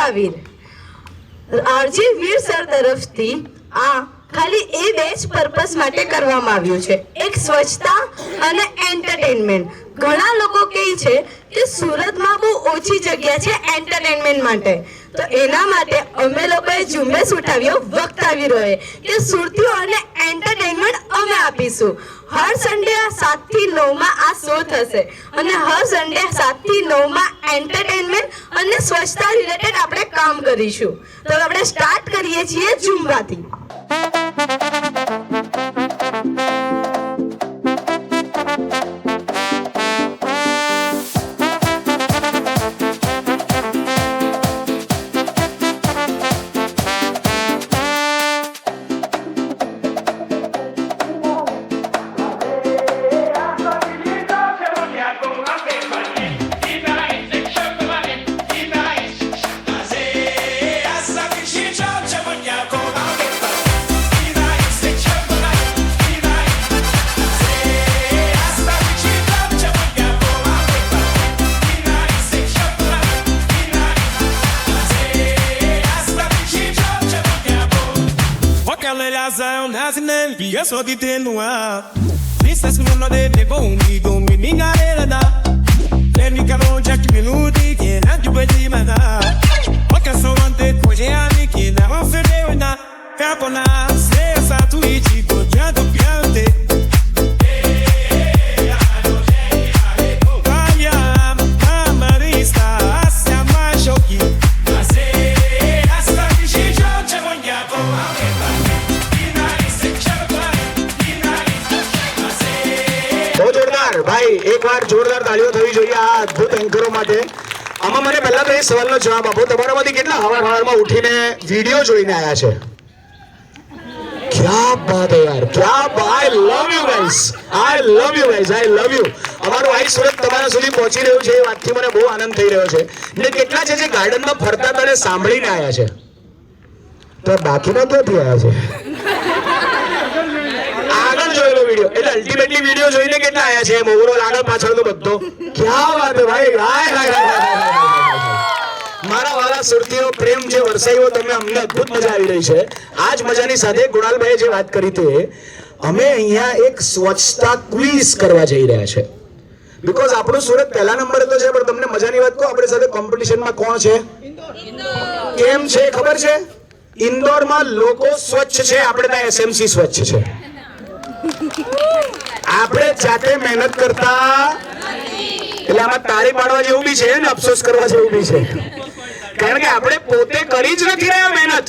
વક્તાવીર RJ વીર sir તરફથી આ ખાલી એ બે જ પર્પસ માટે કરવામાં આવ્યું છે, એક સ્વચ્છતા અને એન્ટરટેનમેન્ટ. ઘણા લોકો કહે છે કે સુરતમાં બહુ ઓછી જગ્યા છે એન્ટરટેનમેન્ટ માટે, તો એના માટે અમે લોકોએ ઝુંબેશ ઉઠાવ્યો વક્તાવીરોએ કે સુરતીઓ અને એન્ટરટેનમેન્ટ અમે આપીશું. હર સન્ડે 7 થી 9 માં આ શો થશે અને હર સન્ડે 7 થી 9 માં એન્ટરટેનમેન્ટ અને સ્વચ્છતા રિલેટેડ આપણે કામ કરીશું. તો આપણે સ્ટાર્ટ કરીએ છીએ ઝુંબાથી. Via só de ter no ar. Lista se não de pegou comigo, me ningarela da. Leni calor já que minuti que na de bem mana. Porque só ante coisa ali que na ofereu na. Capona, se essa tu e tipo já do piante. એકવાર જોરદાર તાળીઓ થવી જોઈએ આ અદ્ભુત એન્કરો માટે. આમાં મને પહેલા તો એ સવાલનો જવાબ આપો, તમારામાંથી કેટલા હવારમાં ઉઠીને વિડિયો જોઈને આવ્યા છે? क्या बात है यार, क्या बात. I love you guys, I love you guys, I love you. અમારું આઈ સુરત તમારા સુધી પહોંચી રહ્યું છે એ વાતથી મને બહુ આનંદ થઈ રહ્યો છે. ને કેટલા છે જે ગાર્ડનમાં ફરતા હતા અને સાંભળીને આવ્યા છે? તો બાકીના ક્યાંથી આવ્યા છે? આગળ જોયેલો વિડિયો એટલે અલ્ટિમેટલી વિડિયો જોઈને કેટલા આયા છે? ઓવરઓલ આગળ પાછળ તો બધો. ક્યા વાત હે ભાઈ, મારા વાલા સુરતીઓ પ્રેમ જે વરસાયો તમે અમને અદ્ભુત મજા આવી રહી છે. આજ મજાની સાથે ગુણાલભાઈએ જે વાત કરી તે અમે અહીંયા એક સ્વચ્છતા ક્વિઝ કરવા જઈ રહ્યા છે. બીકોઝ આપણું સુરત પહેલા નંબરે તો છે, પણ તમને મજાની વાત કહું, આપણી સાથે કોમ્પિટિશનમાં કોણ છે? કેમ છે ખબર છે? ઇન્દોરમાં લોકો સ્વચ્છ છે, આપણે ત્યાં એસએમસી સ્વચ્છ છે. આપણે જાતે મહેનત કરતા એટલે આમાં તાળી પાડવા જેવું બી છે ને અફસોસ કરવા જેવું બી છે, કારણ કે આપણે પોતે કરી જ નથી રહ્યા મહેનત.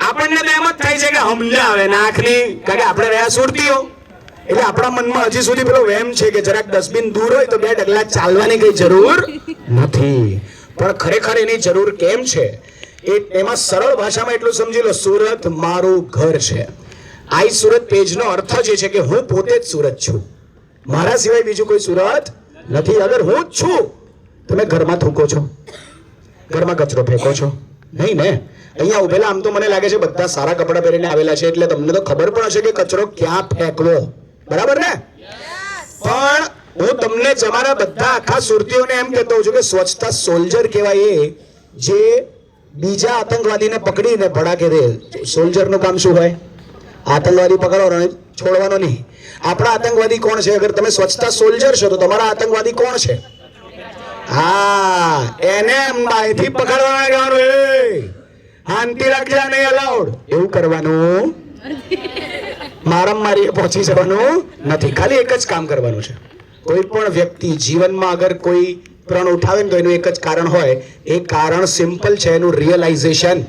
આપણને તો એમ જ થાય છે કે હમને આવે નાખની, કારણ કે આપણે રહ્યા સુરતીઓ એટલે આપણા મનમાં હજી સુધી પેલો વહેમ છે કે જરાક ડસ્ટબિન દૂર હોય તો 2 ડગલા ચાલવાની કઈ જરૂર નથી. પણ ખરેખર એની જરૂર કેમ છે એમાં સરળ ભાષામાં એટલું સમજી લો, સુરત મારું ઘર છે. આઈ સુરત પેજનો અર્થ જ છે કે હું પોતે જ સુરત છું, મારા સિવાય બીજું કોઈ સુરત નથી. અગર હું જ છું, તમે ઘરમાં થૂકો છો, ઘરમાં કચરો ફેંકો છો? નહીં ને. અહીંયા ઉભેલા આમ તો મને લાગે છે બધા સારા કપડાં પહેરીને આવેલા છે, એટલે તમને તો ખબર પણ હશે કે કચરો ક્યાં ફેંકવો, બરાબર ને? પણ હું તમને તમારા બધા આખા સુરતીઓને એમ કહેતો છું કે સ્વચ્છતા સોલ્જર કહેવાય એ જે બીજા આતંકવાદીને પકડીને ભડાકે દે. સોલ્જરનું કામ શું હોય? આતંકવાદી પકડવાનો, છોડવાનો નહીં. આપણા આતંકવાદી કોણ છે? અગર તમે સ્વચ્છતા સોલ્જર છો તો તમારા આતંકવાદી કોણ છે? હા, એને અહીંથી પકડવાના કહેવાનું, એ શાંતિ રાખજે, નહીં અલાઉડ એવું કરવાનું, મારામારી પહોંચી જવાનું નથી. ખાલી એક જ કામ કરવાનું છે. કોઈ પણ વ્યક્તિ જીવનમાં અગર કોઈ પ્રણ ઉઠાવે ને તો એનું એક જ કારણ હોય. એ કારણ સિમ્પલ છે, એનું રિયલાઇઝેશન.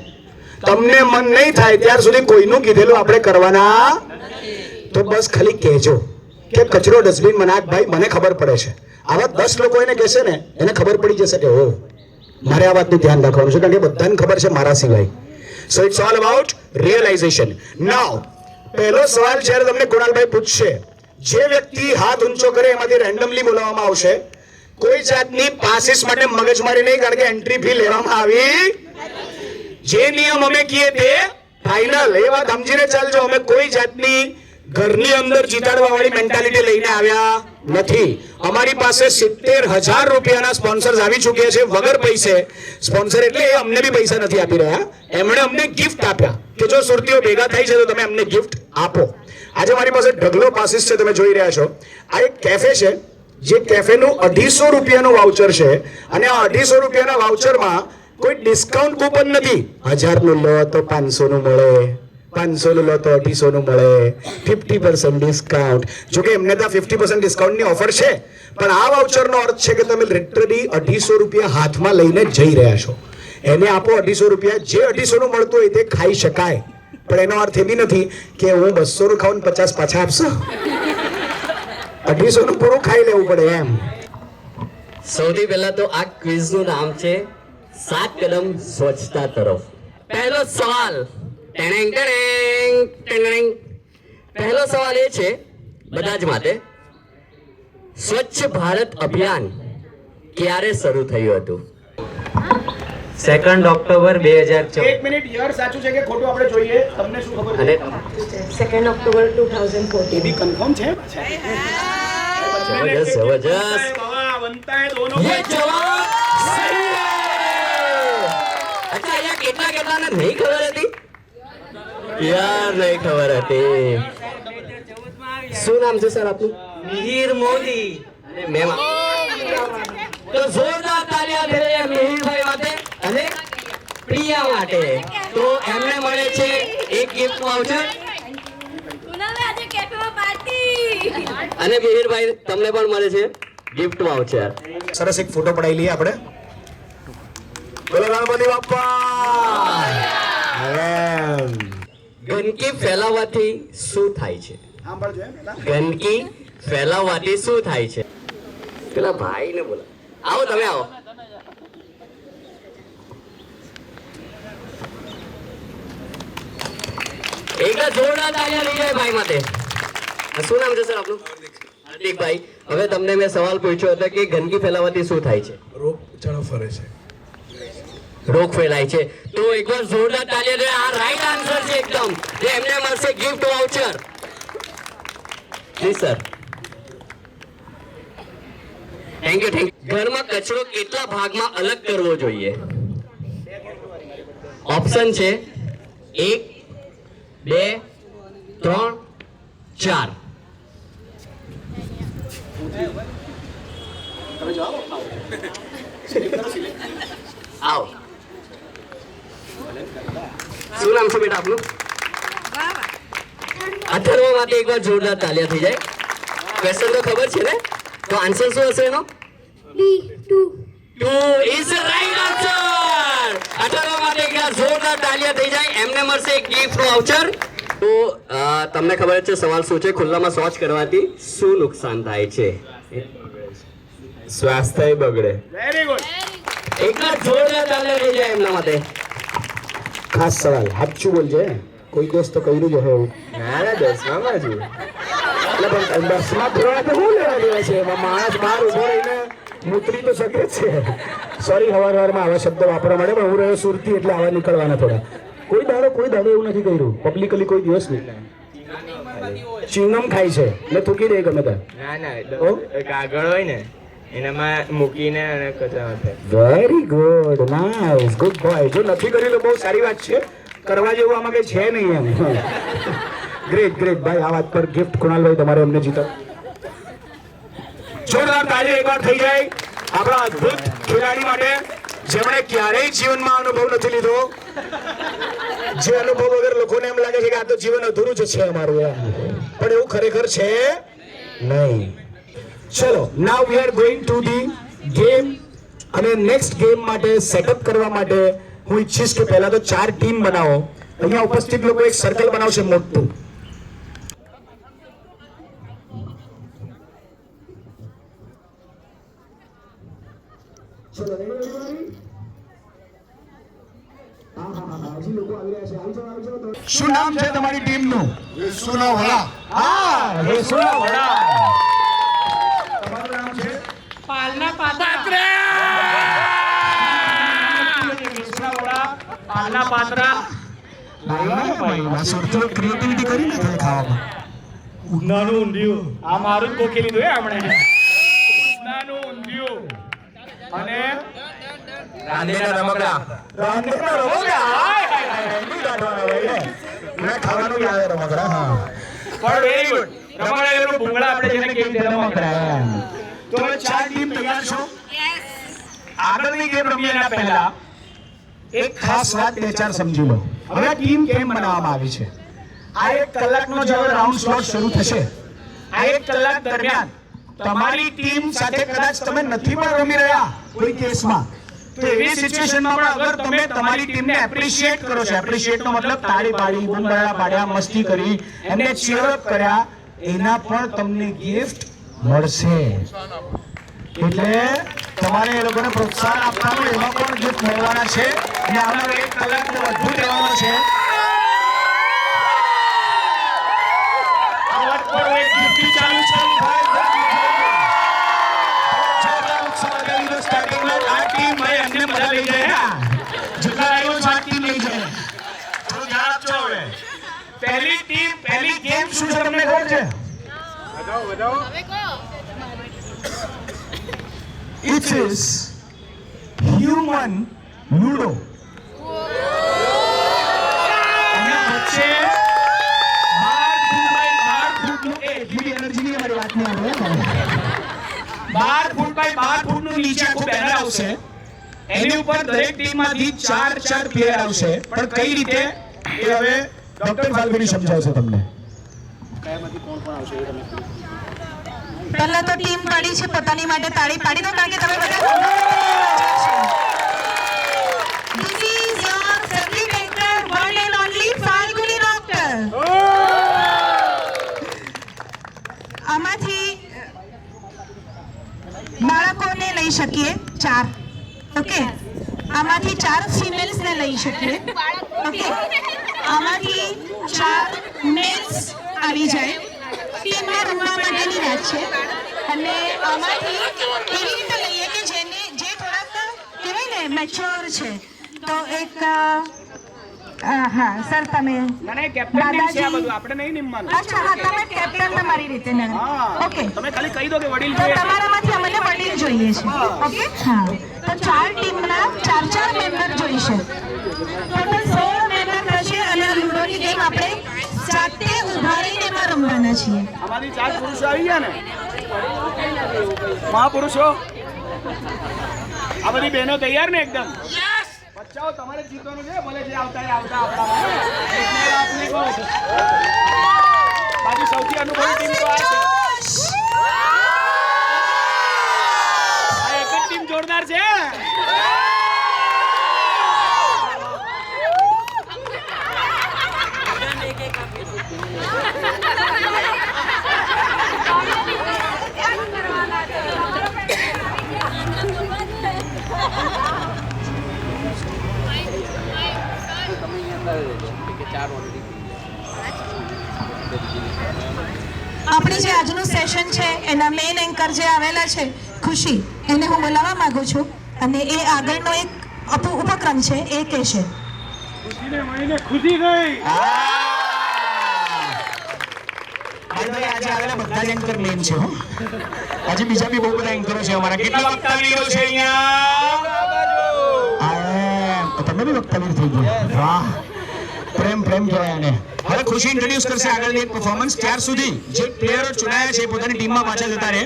તમને મન નહીં થાય ત્યાર સુધી કોઈનું કીધેલું આપણે કરવાના તો બસ ખાલી કહેજો કે કચરો ડસ્ટબિનમાં નાખ ભાઈ, મને ખબર પડે છે. આવા 10 લોકો એને કહેશે ને એને ખબર પડી જશે કે ઓ મારે આ વાતનું ધ્યાન રાખવાનું છે, કારણ કે બધાને ખબર છે મારા સિવાય. So it's all about realisation. Now પહેલો સવાલ જ્યારે તમને કુણાલભાઈ પૂછશે, જે વ્યક્તિ હાથ ઊંચો કરે એમાંથી રેન્ડમલી બોલાવવામાં આવશે. કોઈ જાતની પાસીસ માટે મગજમારી નહીં, કારણ કે એન્ટ્રી ફી લેવામાં આવી. જે નિયમ અમે કહીએ તે ફાઇનલ, એ વાત સમજીને ચાલજો. અમે કોઈ જાતની ઘરની અંદર જીતાડવા વાળી મેન્ટાલિટી લઈને આવ્યા નથી. અમારી પાસે 70,000 રૂપિયાના સ્પોન્સર્સ આવી ચૂક્યા છે વગર પૈસે. સ્પોન્સર એટલે એ અમને બી પૈસા નથી આપી રહ્યા, એમણે અમને ગિફ્ટ આપ્યા કે જો સુરતીઓ ભેગા થાય છે તો તમે અમને ગિફ્ટ આપો. આજે મારી પાસે ઢગલો પાસીસ છે, તમે જોઈ રહ્યા છો. આ એક કેફે છે, જે કેફેનું 250 રૂપિયાનું વાઉચર છે, અને આ 250 રૂપિયાના વાઉચરમાં કોઈ ડિસ્કાઉન્ટ કૂપન નથી. 1000 નું લો તો 500 નું મળે, 500 નું લો તો 250 નું મળે, 50% ડિસ્કાઉન્ટ. જો કે એમને ત્યાં 50% ડિસ્કાઉન્ટની ઓફર છે, પણ આ વાઉચરનો અર્થ છે કે તમે લિટરલી 250 રૂપિયા હાથમાં લઈને જઈ રહ્યા છો. એને આપો 250 રૂપિયા, જે 250 નું મળતું હોય તે ખાઈ શકાય, પણ એનો અર્થ એ બી નથી કે હું 200 નું ખાઉં 50 પાછા આપશો. 250 નું પૂરું ખાઈ લેવું પડે એમ. સૌથી પહેલા તો આ ક્વિઝ નું નામ છે 7 કદમ સ્વચ્છતા તરફ. પહેલો સવાલ ટેણેંગ ટેણેંગ ટેણેંગ. પહેલો સવાલ એ છે બધા જ માટે, સ્વચ્છ ભારત અભિયાન ક્યારે શરૂ થયું હતું? 2 ઓક્ટોબર 2014. એક મિનિટ, યર સાચું છે કે ખોટું આપણે જોઈએ. તમને શું ખબર અને 2 ઓક્ટોબર 2014 બી કન્ફર્મ છે? જબરજસ્ત જબરજસ્ત. ये जवाब सही है. अच्छा અહીંયા કેટલાને નહીં ખબર હતી? યાર નહીં ખબર હતી. શું નામ છે સર આપનું? મિહિર મોદી. અને મેમ તો જોરદાર તાળીઓ દે મિહિરભાઈ માટે અને પ્રિયા માટે. તો એમને મળે છે એક ગિફ્ટ વાઉચર, અને મિહિરભાઈ તમને પણ મળે છે ગિફ્ટ વાઉચર. સરસ એક ફોટો પડાવી લઈએ આપણે. બોલો ગણપતિ બાપ્પા. ગંદકી ફેલાવવાથી શું થાય છે? ગંદકી ફેલાવવાથી શું થાય છે? પેલા ભાઈને બોલા. આવો તમે આવો. એક જોરદાર તાળીઓ લઈ જાય ભાઈ માટે. શું નામ છે સર આપનું? હાર્દિકભાઈ. હવે તમને મેં સવાલ પૂછ્યો હતો કે ગંદકી ફેલાવવાથી શું થાય છે? રોગચાળો ફરે છે. રોગ ફેલાય છે. તો એકવાર જોરદાર તાળીઓ દે. આ રાઈટ આન્સર છે એકદમ. જે એમને મળશે ગિફ્ટ વાઉચર. જી sir. Thank you thank you. ઘરમાં કચરો કેટલા ભાગમાં અલગ કરવો જોઈએ? ઓપ્શન છે 1, 2, 3, 4. આવો. શું નામ છે બેટા આપનું? અથર્વ માટે એકવાર જોરદાર તાળીઓ થઈ જાય. ક્વેશ્ચન તો ખબર છે ને? તો આન્સર શું હશે એનો? 2 is the right answer. Atharva માટે એકવાર જોરદાર તાળીઓ થઈ જાય. એમને મળશે એક ગિફ્ટ વાઉચર. તો તમને ખબર છે સવાલ શું છે? ખુલ્લામાં શૌચ કરવાથી શું નુકસાન થાય છે? સ્વાસ્થ્ય બગડે. Very good. એકવાર જોરદાર તાળીઓ થઈ જાય એમના માટે. ખાસ સવાલ, સાચું બોલજે. કોઈ દોસ્ત તો કર્યું જ હશે એવું. ના ના 10માં છું. એટલે પણ 10મા ધોરણે તો શું લેવા દેવા છે? એમાં માણસ બહાર ઉભો રહીને મૂતરી તો શકે જ છે. સોરી, હવારમાં આવા શબ્દો વાપરવા માટે, પણ હું રહ્યો સુરતી એટલે આવા નીકળવાના થોડા. કોઈ દાડો એવું નથી કર્યું પબ્લિકલી કોઈ દિવસ નહીં. ચિંગમ ખાય છે ને થૂકી દે ગમે ત્યાં. ના ના કાગળ હોય ને એનામાં મૂકીને અને કચરા માટે. Very good, nice, good boy. જો નથી કર્યું તો બહુ સારી વાત છે. કરવા જેવું આમાં કઈ છે નહીં એમ. ગ્રેટ ગ્રેટ ભાઈ. આ વાત પર ગિફ્ટ કુણાલભાઈ તમારે અમને જીતો. જોરદાર તાળી એકવાર થઈ જાય આપણા અદ્ભુત ખેલાડી માટે, જેમણે ક્યારેય જીવનમાં અનુભવ નથી લીધો. જે અનુભવ વગર લોકોને એમ લાગે છે કે આ તો જીવન અધૂરું જ છે અમારું એમ, પણ એવું ખરેખર છે નહીં. ચલો, now we are going to the game. અને નેક્સ્ટ ગેમ માટે સેટઅપ કરવા માટે હું ઈચ્છીશ કે પહેલા તો 4 ટીમ બનાવો. અહીંયા ઉપસ્થિત લોકો એક સર્કલ બનાવશે મોટું. શું નામ છે તમારી ટીમનું? વિશ્વના વડા. હા, વિશ્વના વડા. તમારું નામ છે? પાલના પાત્રા. સુરતીઓ ક્રિએટિવિટી કરી ને ખાવામાં. ઉનાનું ઊંધિયું. આ મારું જ ગોખી લીધું હમણે. ઉનાનું ઊંધિયું અને રાંધેલા રમકડા. રાંધેલા રમકડા. હાય, હાય, હાય, એમની કાઢવાના હોય ને. મને ખાવાનું યાદ આવે રમકડા. હા, પણ વેરી ગુડ. રમકડા એટલે ભૂંગળા આપણે જેને કહીએ તે રમકડા. તો હવે 4 ટીમ તૈયાર છો? આગળની ગેમ રમીએ એના પહેલા એક ખાસ વાત 2-4 સમજી લો. હવે ટીમ કેમ બનાવવામાં આવી છે? આ 1 કલાકનો જે રાઉન્ડ સ્લોટ શરૂ થશે, આ 1 કલાક દરમિયાન તમારી ટીમ સાથે કદાચ તમે નથી પણ રમી રહ્યા કોઈ કેસમાં, તો એવી સિચ્યુએશનમાં પણ અગર તમે તમારી ટીમને એપ્રિશિએટ કરો છો, એપ્રિશિએટનો મતલબ તાળી પાડી, બૂમબરાડા પાડ્યા, મસ્તી કરી, એમને ચીયર અપ કર્યા, એના પણ તમને ગિફ્ટ મળશે. એટલે તમારે એ લોકોને પ્રોત્સાહન આપવાનું, એમાં પણ ગિફ્ટ મળવાના છે અને આવનારો 1 કલાક તો અદ્ભુત રહેવાનો છે. ચાલુ છે સ્ટાર્ટિંગમાં આ ટીમ ભાઈ એમને મજા લઈ જાય. જેટલા આવ્યો છે આ ટીમ લઈ જાય. થોડું ધ્યાન આપજો. હવે પહેલી ટીમ, પહેલી ગેમ શું છે તમને ખબર છે? It is human ludo. અને વચ્ચે 12 ફૂટ બાય 12 ફૂટનું નીચે આખું બેનર આવશે. એની ઉપર દરેક ટીમમાંથી 4 પ્લેયર આવશે. પણ કઈ રીતે એ હવે ડોક્ટર ફાલ્ગુની સમજાવશે તમને. પહેલા તો ટીમ પાડી છે, પોતાની માટે તાળી પાડી દો, કારણ કે તમે બધા This is your subject actor, one and only Falguni doctor. આમાંથી બાળકોને લઈ શકીએ 4. ઓકે, આમાંથી 4 ફિમેલ્સ ને લઈ શકીએ. ઓકે, આમાંથી 4 મેલ્સ આવી જાય. ટીમમાં રમવા માટેની વાત છે. અને આમાંથી એવી રીતે લઈએ કે જે થોડાક કહેવાય ને મેચ્યોર છે. તો એક હા સર, તમે દાદાજી, આપણે નહીં નિમવાનું. અચ્છા હા, તમે કેપ્ટન ને મારી રીતે ને. ઓકે, તમે ખાલી કહી દો કે વડીલ તો જોઈએ. તમારામાંથી અમને વડીલ જોઈએ છે. ઓકે, હા, તો 4 ટીમના 4 મેમ્બર જોઈશે. ટોટલ 16 મેમ્બર થશે અને લૂડોની ગેમ આપણે જાતે ઉભા રહીને એમાં રમવાના છીએ. આમાંથી 4 પુરુષો આવી ગયા ને, મહાપુરુષો. આ બધી બહેનો તૈયાર ને એકદમ? બચ્ચાઓ તમારે જીતવાનું છે. ભલે જે આવતા આવતા આપને કહો. બાકી સૌથી અનુભવી ટીમ તો આ છે. આ એક જ ટીમ જોરદાર છે. આપણી જે આજનું સેશન છે એના મેઇન એન્કર જે આવેલા છે ખુશી, એને હું બોલાવવા માંગુ છું અને એ આગળનો એક ઉપક્રમ છે એ કહેશે. ખુશીને મળીને ખુશી ગઈ. આજે આવેલા બધા જ એન્કર મેન છે. આજે બીજા બી બહુ બધા એન્કરો છે અમારા. કેટલા વક્તાવીરો છે અહીંયા? તમે બી વક્તાવીર થઈ ગયા. વાહ, પ્રેમ કહેવાય આને. હવે ખુશી ઇન્ટ્રોડ્યુસ કરશે આગળની એક પરફોર્મન્સ. ત્યાર સુધી જે પ્લેયરો ચૂનાયા છે પોતાની ટીમમાં પાછા જતા રહે.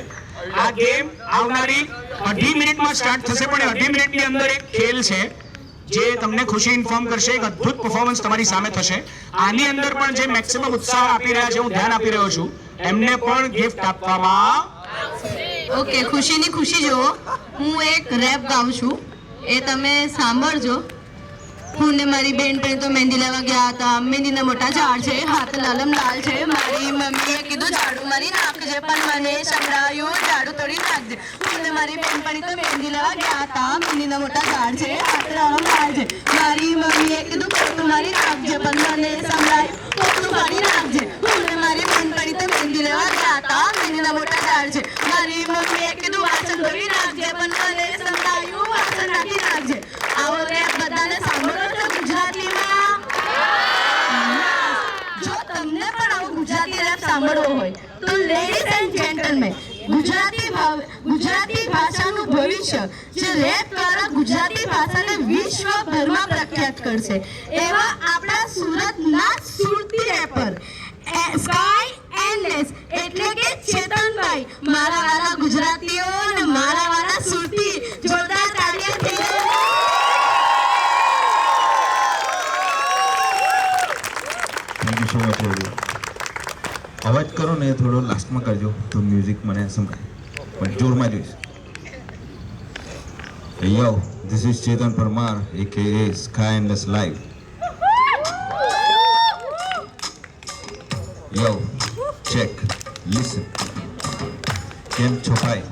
આ ગેમ આવનારી 2.5 મિનિટમાં સ્ટાર્ટ થશે, પણ 2.5 મિનિટની અંદર એક ખેલ છે જે તમને ખુશી ઇન્ફોર્મ કરશે. એક અદ્ભુત પરફોર્મન્સ તમારી સામે થશે. આની અંદર પણ જે મેક્સિમમ ઉત્સાહ આપી રહ્યા છે, હું ધ્યાન આપી રહ્યો છું, એમને પણ ગિફ્ટ આપવામાં. ઓકે, ખુશીની ખુશી જુઓ. હું એક રેપ ગાઉં છું, એ તમે સાંભળજો. હું ને મારી બેનપણી તો મહેંદી લેવા ગયા હતા. મહેંદીના મોટા ઝાડ છે, હાથ લાલમ લાલ છે. મારી મમ્મીએ કીધું ઝાડુ મારી નાખજે, પણ મને સંભળાયું ઝાડુ તોડી નાખજે. હું ને મારી બેનપણી તો મહેંદી લેવા ગયા હતા. મહેંદીના મોટા ઝાડ છે, હાથ લાલમ લાલ છે. મારી મમ્મીએ કીધું પોતું મારી નાખજે, પણ મને સંભળાયું પોતું મારી નાખજે. હું ને મારી બેનપણી તો મહેંદી લેવા ગયા હતા. મહેંદીના મોટા ઝાડ છે. મારી મમ્મીએ કીધું વાસણ ધોઈ નાખજે, પણ મને સંભળાયું વાસણ નાખી નાખજે. આવો રેપ બધાને સાંભળો છો ગુજરાતીમાં? જો તમને પણ આવું ગુજરાતી રેપ સાંભળવો હોય તો લેડીઝ એન્ડ જેન્ટલમેન, ગુજરાતી ભાષાનું ભવિષ્ય જે રેપ દ્વારા ગુજરાતી ભાષાને વિશ્વભરમાં પ્રખ્યાત કરશે એવા આપણા સુરતના સુરતી રેપર સ્કાય એન્ડલેસ એટલે કે ચેતનભાઈ, મારા વાળા ગુજરાતીઓ અને મારા વાળા સુરતી, જોરદાર તાળીઓથી thank you so much radio. અવાજ કરો ને થોડો લાસ્ટમાં કરજો તો મ્યુઝિક મને સંભળાય, પણ જોરમાં જોઈશ. Yo, this is Chetan Parmar, aka Sky Endless Live. Yo, check, listen. કેમ છો ભાઈ?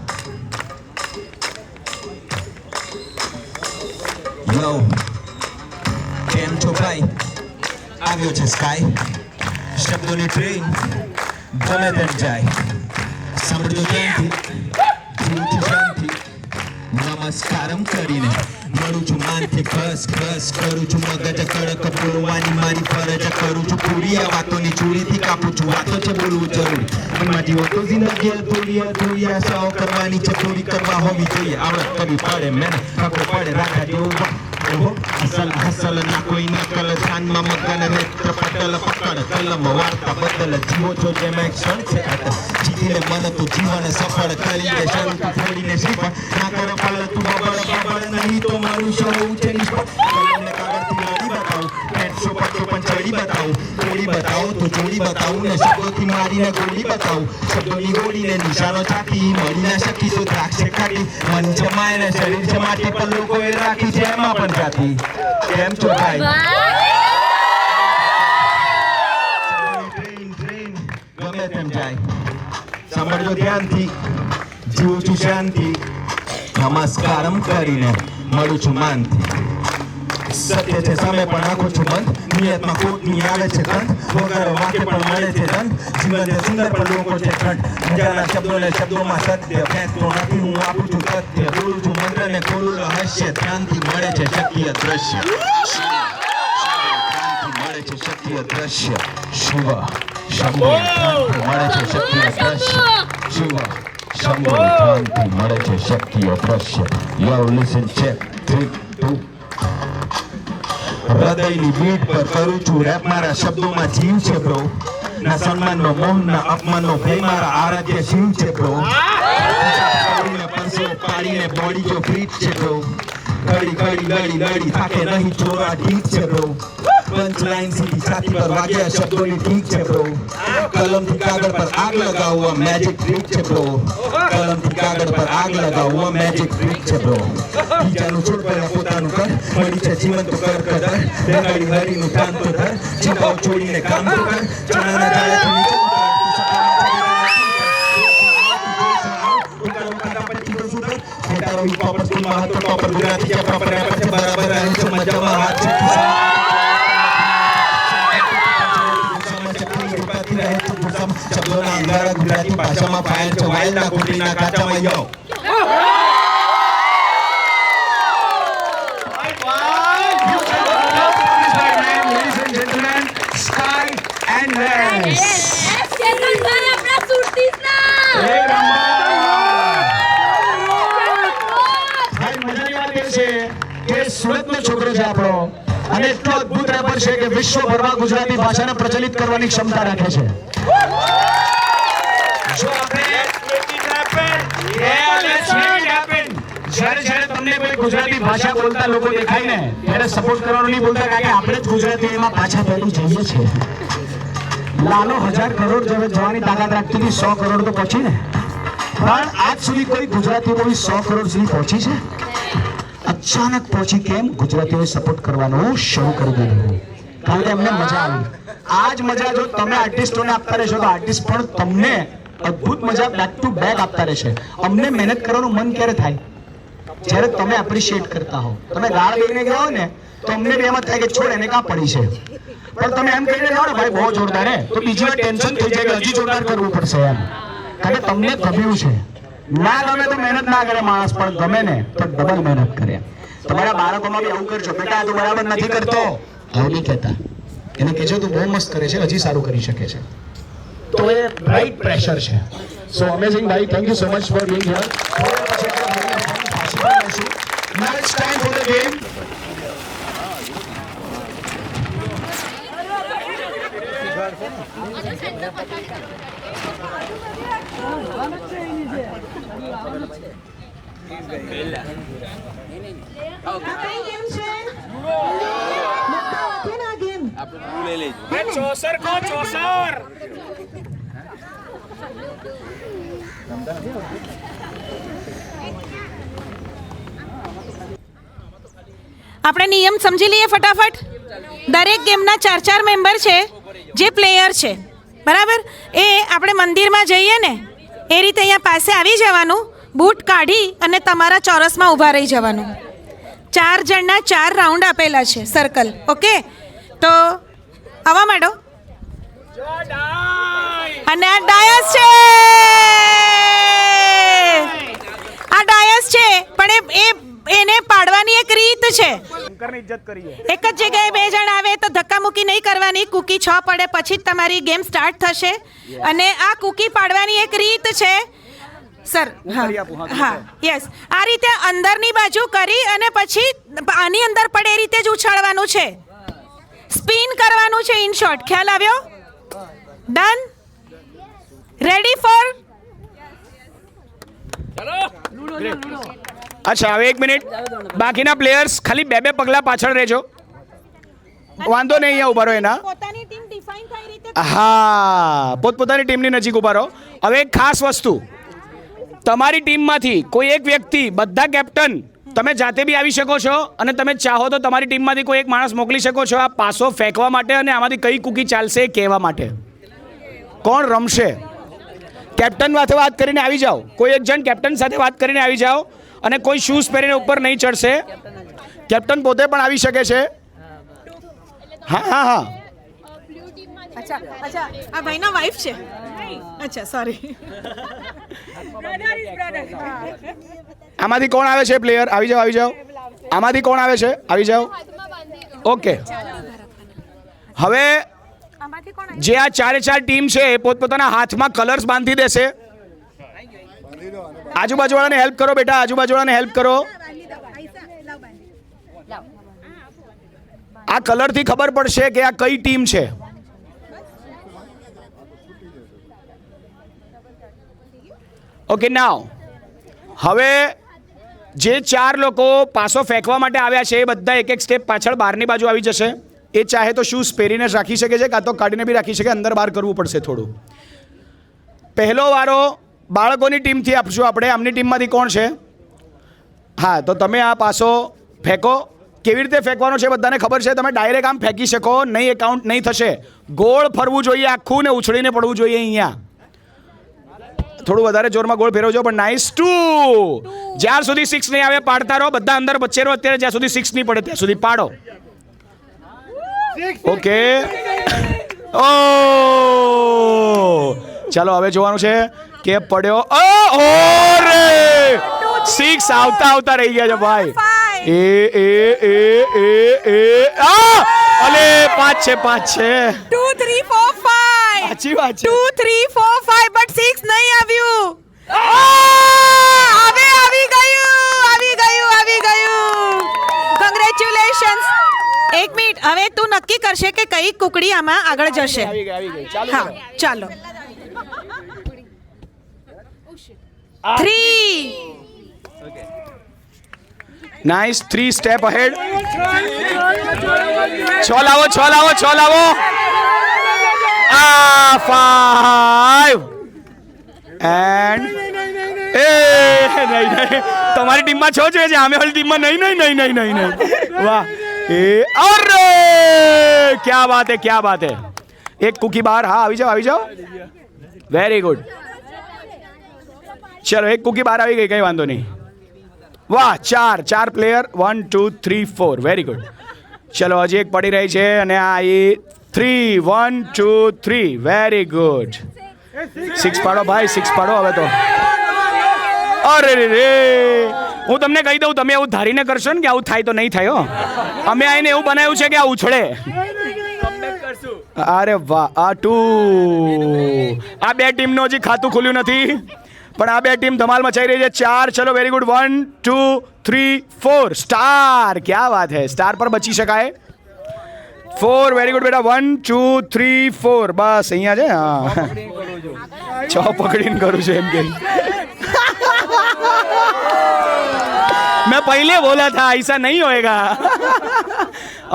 Yo, કેમ છો ભાઈ? આવ્યો છે સ્કાય, શબ્દોની ટ્રેન ગમે તેમ જાય. સાંભળજો ધ્યાનથી, જીવથી શાંતિ, નમસ્કારમ કરીને મળું છું માનથી. બસ બસ કરું છું મગજ કડક, બોલવાની મારી ફરજ કરું છું પૂરી. આ વાતોની ચૂડીથી કાપું છું, વાતો છે બોલવું જરૂરી. મનમાં જીવો તો જિંદગી અધૂરી આશાઓ કરવાની છે, પૂરી કરવા હોવી જોઈએ. આવડત કરવી પડે, મહેનત ખબર પડે, રાજા જેવું હસલ હસલ ના કોઈ નકલ, ધ્યાનમાં મગન નેત્ર પટલ પકડ કલમ વાર્તા બદલ. જીવો છો જેમાં એક ક્ષણ છે અટલ, જીતીને મન તો જીવન સફળ કરીને શરૂ ફોડીને શ્રીફળ ના કરો પલ તું બબળ નહીં તો મનુષ્ય હોવું છે નિષ્ફળ. કલમને કાગળથી લડી બતાવું, પેટસો પટ્ટો પણ ચડી બતાવું, ગોળી બતાવો તો જોડી બતાવું ને શબ્દોથી મારીને ગોળી બતાવું. શબ્દોની ગોળીને નિશાનો ચાકી મળી ના શકી તો દ્રાક્ષ ખાટી. મન છે માય ને શરીર છે માટી, પણ લોકોએ રાખી છે એમાં પણ જાતિ. કેમ છો ભાઈ? ટ્રેન ગમે તેમ જાય, સાંભળજો ધ્યાનથી, જીવું છું શાંતિ, નમસ્કારમ કરીને મળું છું માનથી. સત્ય છે સામે પણ આંખો છું બંધ, નિયતમાં કોટની આવે છે કંઠ, વગર વાક્ય પણ મળે છે દંડ. જીવન છે સુંદર પણ લોકો છે ઠંડ, મજાના શબ્દોને શબ્દોમાં સત્ય ફેંકતો નથી હું, આપું છું સત્ય, બોલું છું મંત્રને ખોલું રહસ્ય. ધ્યાનથી મળે છે શક્ય દ્રશ્ય, મળે છે શક્ય દ્રશ્ય. શિવ શંભો મળે છે શક્ય દ્રશ્ય, શિવ શંભો ધ્યાનથી મળે છે શક્ય દ્રશ્ય. યો લિસન ચેક 3 2. હૃદયની બીટ પર કરું છું રેપ, મારા શબ્દોમાં જીવ છે બ્રો. ના સન્માનનો મોહ ના અપમાનનો ભય, મારા આરાધ્ય શિવ છે બ્રો. પરસો પાડીને બોડી જો ફિટ છે બ્રો. ઘડી લડી થાકે નહીં ચોરા ઠીક છે બ્રો. પંચ લાઈન સીધી છાતી પર વાગ્યા શબ્દોની ઠીક છે બ્રો. કલમથી કાગળ પર આગ લગાવવા મેજિક ટ્રીક છે બ્રો. કલમથી કાગળ પર આગ લગાવવા મેજિક ટ્રીક છે બ્રો. બીજાનું છોડ પહેલા પોતાનું કર, મળી છે જીવન તો કર કદર. બેગાડી હરીનું કામ તો ધર, ચિંતાઓ છોડીને કામ તો કર. ચણાના જાળેથી નીચે ટોપર ગુજરાતી છે પ્રોપર રેપર છે, બરાબર રહે છે મજામાં હાથ છે શબ્દોના અંગારા ગુજરાતી ભાષામાં ફાયર છે વાયલના કોટીના કાચામાં. યો Sky Endless. સુરતનો છોકરો છે આપણો, અને એટલો અદ્ભુત રેપર છે કે વિશ્વભરમાં ગુજરાતી ભાષાને પ્રચલિત કરવાની ક્ષમતા રાખે છે. જો જ્યારે તમને કોઈ ગુજરાતી ભાષા બોલતા લોકો દેખાય ને ત્યારે સપોર્ટ કરવાનું નહીં બોલતા, કારણ કે આપણે જ ગુજરાતી એમાં પાછા પહેલું જઈએ છીએ. લાલો 1000 કરોડ જવાની તાકાત રાખતી હતી, 100 કરોડ તો પહોંચી ને, પણ આજ સુધી કોઈ ગુજરાતી મૂવી 100 કરોડ સુધી પહોંચી છે? અચાનક પહોંચી. કેમ? ગુજરાતીઓએ સપોર્ટ કરવાનું શરૂ કરી દીધું, કારણ કે એમને મજા આવી. આ જ મજા જો તમે આર્ટિસ્ટોને આપતા રહેશો તો આર્ટિસ્ટ પણ તમને અદ્ભુત મજા બેક ટુ બેક આપતા રહેશે. અમને મહેનત કરવાનું મન ક્યારે થાય? જ્યારે તમે એપ્રિશિએટ કરતા હો. તમે ગાળ દઈને ગયા હો ને તો અમને બી એમ થાય કે છોડ એને કાં પડી છે, પણ તમે એમ કહીને જાઓ ને ભાઈ બહુ જોરદાર હે, તો બીજી વાર ટેન્શન થઈ જાય કે હજી જોરદાર કરવું પડશે એમ, કારણ કે તમને ગમ્યું છે. ના ગમે તો મહેનત ના કરે માણસ, પણ ગમે ને તો ડબલ મહેનત કરે. તમારા બાળકોમાં બી આવું કરજો, બેટા તું બરાબર નથી કરતો આવું નહીં કહેતા, એને કહેજો તું બહુ મસ્ત કરે છે, હજી સારું કરી શકે છે. તો એ રાઈટ પ્રેશર છે. સો અમેઝિંગ ભાઈ, thank you so much for being here. Now it's time for the game. આપણે નિયમ સમજી લઈએ ફટાફટ. દરેક ગેમના 4 મેમ્બર છે જે પ્લેયર છે, બરાબર? એ આપણે મંદિરમાં જઈએ ને એ રીતે અહીંયા પાસે આવી જવાનું, બૂટ કાઢી અને તમારા ચોરસમાં ઊભા રહી જવાનું. 4 જણના 4 રાઉન્ડ આપેલા છે, સર્કલ. ઓકે, તો આવા માંડો. અને આ ડાયસ છે, આ ડાયસ છે, પણ એને પાડવાની એક રીત છે. એક જ જગ્યાએ 2 જણ આવે તો ધક્કા મૂકી નહીં કરવાની. કૂકી 6 પડે પછી જ તમારી ગેમ સ્ટાર્ટ થશે. અને આ કૂકી પાડવાની એક રીત છે સર. હા, યસ. આ રીતે અંદરની બાજુ કરી અને પછી આની અંદર પડે એ રીતે જ ઉછાળવાનું છે. સ્પિન કરવાનું છે. ઇન શોર્ટ, ખ્યાલ આવ્યો? ડન? Ready for? અચ્છા, હવે 1 મિનિટ. બાકીના પ્લેયર્સ ખાલી 2 પગલા પાછળ રહેજો. વાંધો નહીં, અહીંયા ઉભા રહો. એના પોતાની ટીમ ડિફાઇન કઈ રીતે? હા, પોતપોતાની ટીમની નજીક ઉભા રહો. હવે એક ખાસ વસ્તુ, તમારી ટીમમાંથી કોઈ એક વ્યક્તિ, બધા કેપ્ટન તમે જાતે બી આવી શકો છો અને તમે ચાહો તો તમારી ટીમમાંથી કોઈ એક માણસ મોકલી શકો છો આ પાસો ફેંકવા માટે અને આમાંથી કઈ કૂકી ચાલશે એ કહેવા માટે. કોણ રમશે? કેપ્ટન સાથે વાત કરીને આવી જાઓ. કોઈ એક જણ કેપ્ટન સાથે વાત કરીને આવી જાઓ. અને કોઈ શૂઝ પહેરીને ઉપર નહીં ચડશે. કેપ્ટન પોતે પણ આવી શકે છે. હા હા હા. અચ્છા, આ ભાઈના વાઈફ છે. અચ્છા, સોરી. આમાંથી કોણ આવે છે પ્લેયર? આવી જાઓ, આવી જાઓ. આમાંથી કોણ આવે છે? આવી જાઓ. ઓકે, હવે જે આ 4 ટીમ છે એ પોતપોતાના હાથમાં કલર્સ બાંધી દેશે. આજુબાજુવાળાને હેલ્પ કરો બેટા, આજુબાજુવાળાને હેલ્પ કરો. આ કલરથી ખબર પડશે કે આ કઈ ટીમ છે. ઓકે, નાવ હવે જે 4 લોકો પાસો ફેંકવા માટે આવ્યા છે એ બધા એક સ્ટેપ પાછળ બહારની બાજુ આવી જશે. એ ચાહે તો શૂઝ પહેરીને જ રાખી શકે છે, કાં તો કાઢીને બી રાખી શકે. અંદર બહાર કરવું પડશે થોડું. પહેલો વારો બાળકોની ટીમથી આપશું આપણે. આમની ટીમમાંથી કોણ છે? હા, તો તમે આ પાસો ફેંકો. કેવી રીતે ફેંકવાનો છે બધાને ખબર છે? તમે ડાયરેક્ટ આમ ફેંકી શકો નહીં, એ કાઉન્ટ નહીં થશે. ગોળ ફરવું જોઈએ આખું ને ઉછળીને પડવું જોઈએ. અહીંયા થોડું વધારે જોરમાં ગોળ ફેરવજો. પણ નાઇસ. 2. જ્યાં સુધી 6 નહીં આવે પાડતા રહો. બધા અંદર વચ્ચે રહો અત્યારે, જ્યાં સુધી 6 નહીં પડે ત્યાં સુધી પાડો. ઓકે, ઓ ચાલો હવે જોવાનું છે કે પડ્યો. ઓ રે 6 આવતા રહી ગયા છે ભાઈ. એ અલે 5 છે 2 3 4 5. સાચી વાત છે. 2 3 4 5 બટ 6 નહીં આવ્યું. આવી ગયું. કોંગ્રેચ્યુલેશન્સ. 1 મિનિટ, હવે તું નક્કી કરશે કે કઈ કુકડી આમાં આગળ જશે. હા, ચાલો. 3. નાઇસ. 3 step ahead. 6 લાવો. 5 એન્ડ નહીં. તમારી ટીમમાં 6 જોઈએ છે, આમે વાળી ટીમમાં નહીં. વાહ. અરે ક્યા બાત હે. એક કુકી બહાર. હા, આવી જાઓ. Very good. ચલો, એક કુકી બહાર આવી ગઈ, કઈ વાંધો નહીં. વાહ, 4 પ્લેયર. 1 2 3 4. Very good. ચલો, હજી એક પડી રહી છે અને આ 3 1 2 3. Very good. 6 પાડો ભાઈ, 6 પાડો હવે તો. અરે રે, હું તમને કહી દઉં, તમે એવું ધારીને કરશો ને કે આવું થાય તો નહીં થાય. અમે આઈને એવું બનાવ્યું છે કે આ ઉછળે. અરે વાહ, આ 2. આ બે ટીમનું હજી ખાતું ખુલ્યું નથી, પણ આ બે ટીમ ધમાલ મચાઈ રહી છે. 4, ચલો વેરી ગુડ. 1 2 3 4. સ્ટાર, ક્યા વાત હે, સ્ટાર પર બચી શકાય. 4, વેરી ગુડ બેટા. 1 2 3 4. બસ અહીંયા છે. હા, 6 પકડીને કરું છું એમ કે. मैं पहले बोला था ऐसा नहीं होएगा.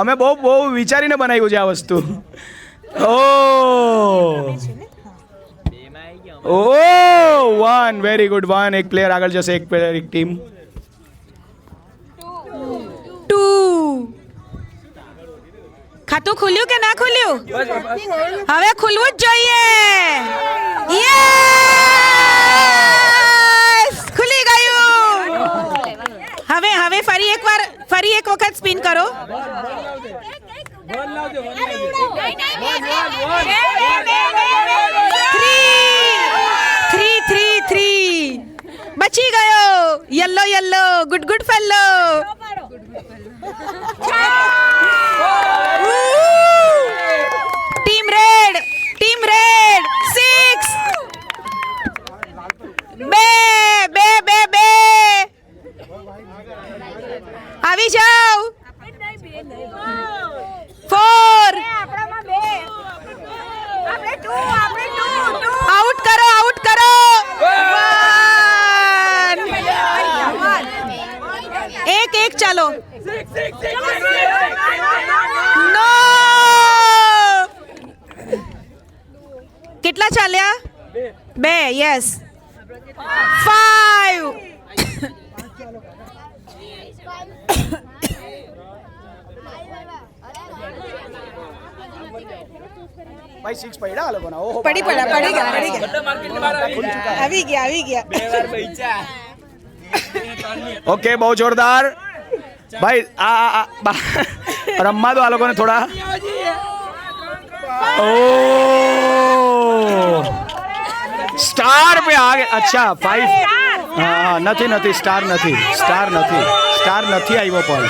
અમે બહુ વિચારીને બનાવ્યું છે આ વસ્તુ. ઓ 1, વેરી ગુડ. 1, એક પ્લેયર આગળ જશે, એક પ્લેયર, એક ટીમ. 2. ખાતું ખુલ્યું કે ના ખુલ્યું? હવે ખુલવું જ જોઈએ. યસ, ખુલી ગયું. હવે ફરી એક વખત સ્પિન કરો. 3 બચી ગયો. Yellow good fellow. Team red 6. 2 આવી જાઓ. 4. આઉટ કરો. 1 ચાલો. નો, કેટલા ચાલ્યા? 2. યસ. 5. ભાઈ 6 પડ્યા આ લોકોના. ઓહો, પડી ગયા. આવી ગયા. ઓકે, બહુ જોરદાર. ભાઈ આ રમવા દો આ લોકોને થોડા. ઓ સ્ટાર पे आ गए. अच्छा 5. હા, નથી સ્ટાર નથી આવ્યો પણ.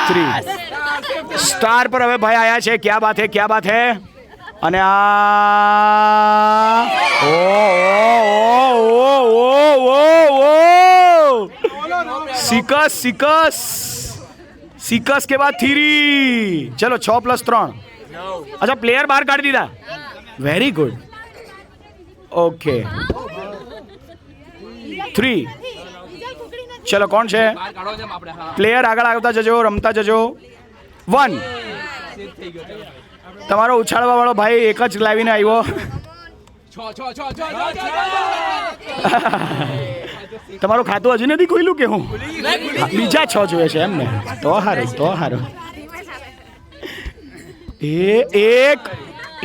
3 સ્ટાર પર હવે ભાઈ આયા છે. ક્યા બાત હે. અને આ સિકસ के बाद 3. चलो 6 + 3. अच्छा, प्लेयर बाहर काट दीदा. Very good. ओके 3. चलो कोण છે પ્લેયર? આગળ આવતા જજો, રમતા જજો. 1. તમારો ઉછાળવા વાળો ભાઈ એક જ લાવીને આવ્યો. તમારું ખાતું હજી નથી ખુલ્યું કે હું? બીજા 6 જોઈએ છે એમ ને? તો હારું.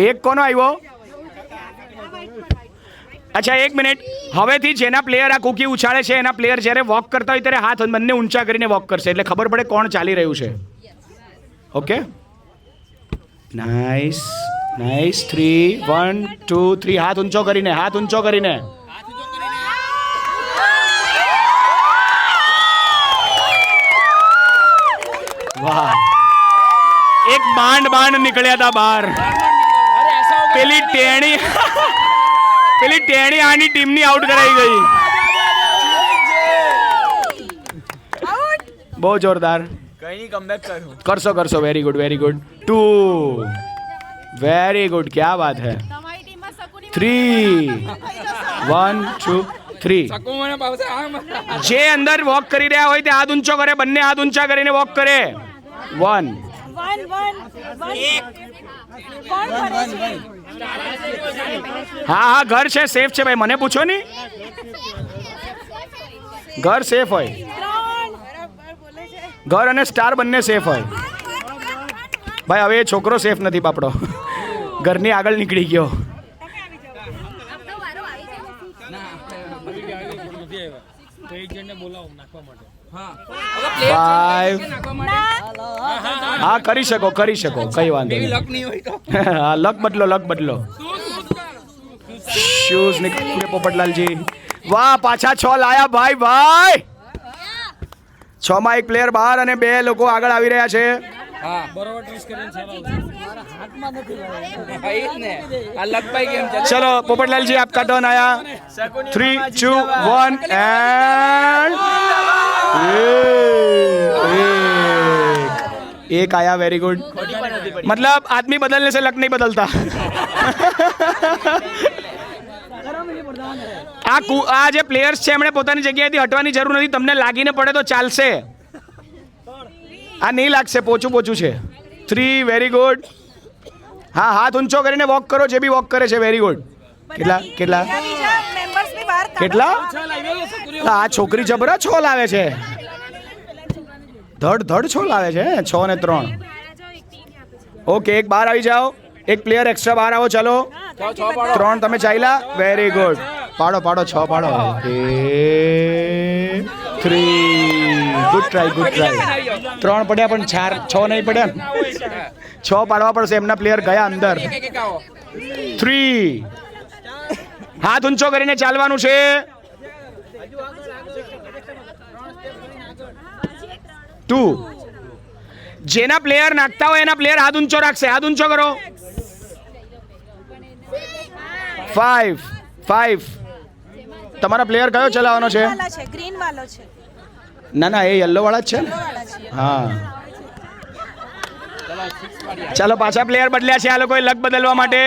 એક કોનો આવ્યો? અચ્છા, 1 મિનિટ. હવેથી જેના પ્લેયર આ કુકી ઉછાળે છે એના પ્લેયર જ્યારે વોક કરતા હોય ત્યારે હાથ બંને ઊંચા કરીને વોક કરશે, એટલે ખબર પડે કોણ ચાલી રહ્યું છે. Okay, nice. 3 1 2 3. હાથ ઊંચો કરીને. વાહ, એક બાંડ નીકળ્યા હતા બહાર. પેલી ટેણી આની ટીમની આઉટ કરાઈ ગઈ. બહુ જોરદાર. કરશો. Very good. 2. Very good. ક્યા બાત હે. 3 1 2 3. જે અંદર વોક કરી રહ્યા હોય તે હાથ ઊંચો કરે. બંને હાથ ઊંચા કરીને વોક કરે. 1. હા, ઘર છે, સેફ છે ભાઈ. મને પૂછો ની, ઘર સેફ હોય. ઘર અને સ્ટાર બંને સેફ હોય ભાઈ. હવે એ છોકરો સેફ નથી બાપડો. ઘરની આગળ નીકળી ગયો. 5. હા, કરી શકો, કઈ વાંધો નહીં. હા, લક બદલો. શૂઝ નીકળે પોપટલાલજી. વાહ, પાછા 6 લાયા ભાઈ. 6 માં એક પ્લેયર બહાર અને 2 લોકો આગળ આવી રહ્યા છે. चलो पोपटलाल जी आपका टर्न आया 3 2 1 एंड एक आया वेरी गुड मतलब आदमी बदलने से लक नहीं बदलता આ જે પ્લેયર્સ છે એમણે પોતાની જગ્યાએથી હટવાની જરૂર નથી તમને લાગીને પડે તો ચાલશે આ નહીં લાગશે પોચું છે 3 વેરી ગુડ હા હાથ ઊંચો કરીને વોક કરો જે બી વોક કરે છે વેરી ગુડ કેટલા આ છોકરી જબરા 6 લાવે છે ધડ 6 લાવે છે 6 ને 3 ઓકે એક બહાર આવી જાઓ એક પ્લેયર એક્સ્ટ્રા બહાર આવો ચાલો 3 તમે ચાલ્યા વેરી ગુડ પાડો 6 પાડો 3 ગુડ ટ્રાય 3 પડ્યા પણ 6 નહીં પડ્યા 6 પાડવા પડશે એમના પ્લેયર ગયા અંદર 3 હાથ ઊંચો કરીને ચાલવાનું છે જેના પ્લેયર નાખતા હોય એના પ્લેયર હાથ ઊંચો રાખશે હાથ ઊંચો કરો 5 તમારા પ્લેયર કયો ચલાવવાનો છે ગ્રીન વાળો છે ના એ યલો વાળા જ છે ને હા ચાલો પાછા પ્લેયર બદલ્યા છે આ લોકોએ લક બદલવા માટે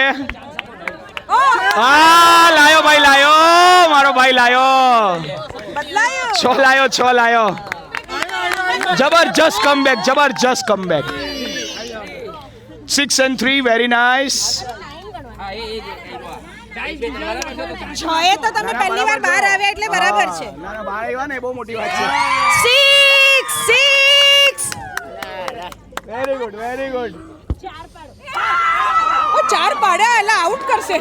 હા લાયો ભાઈ લાયો મારો ભાઈ લાયો બદલાયો 6 લાયો જબરજસ્ત કમબેક 6 and 3 વેરી નાઇસ 6 તો તમે પહેલી વાર બહાર આવ્યા એટલે બરાબર છે ના બહાર આવ્યા ને બહુ મોટી વાત છે 6 વેરી ગુડ 4 પાડ્યા એટલે આઉટ કરશે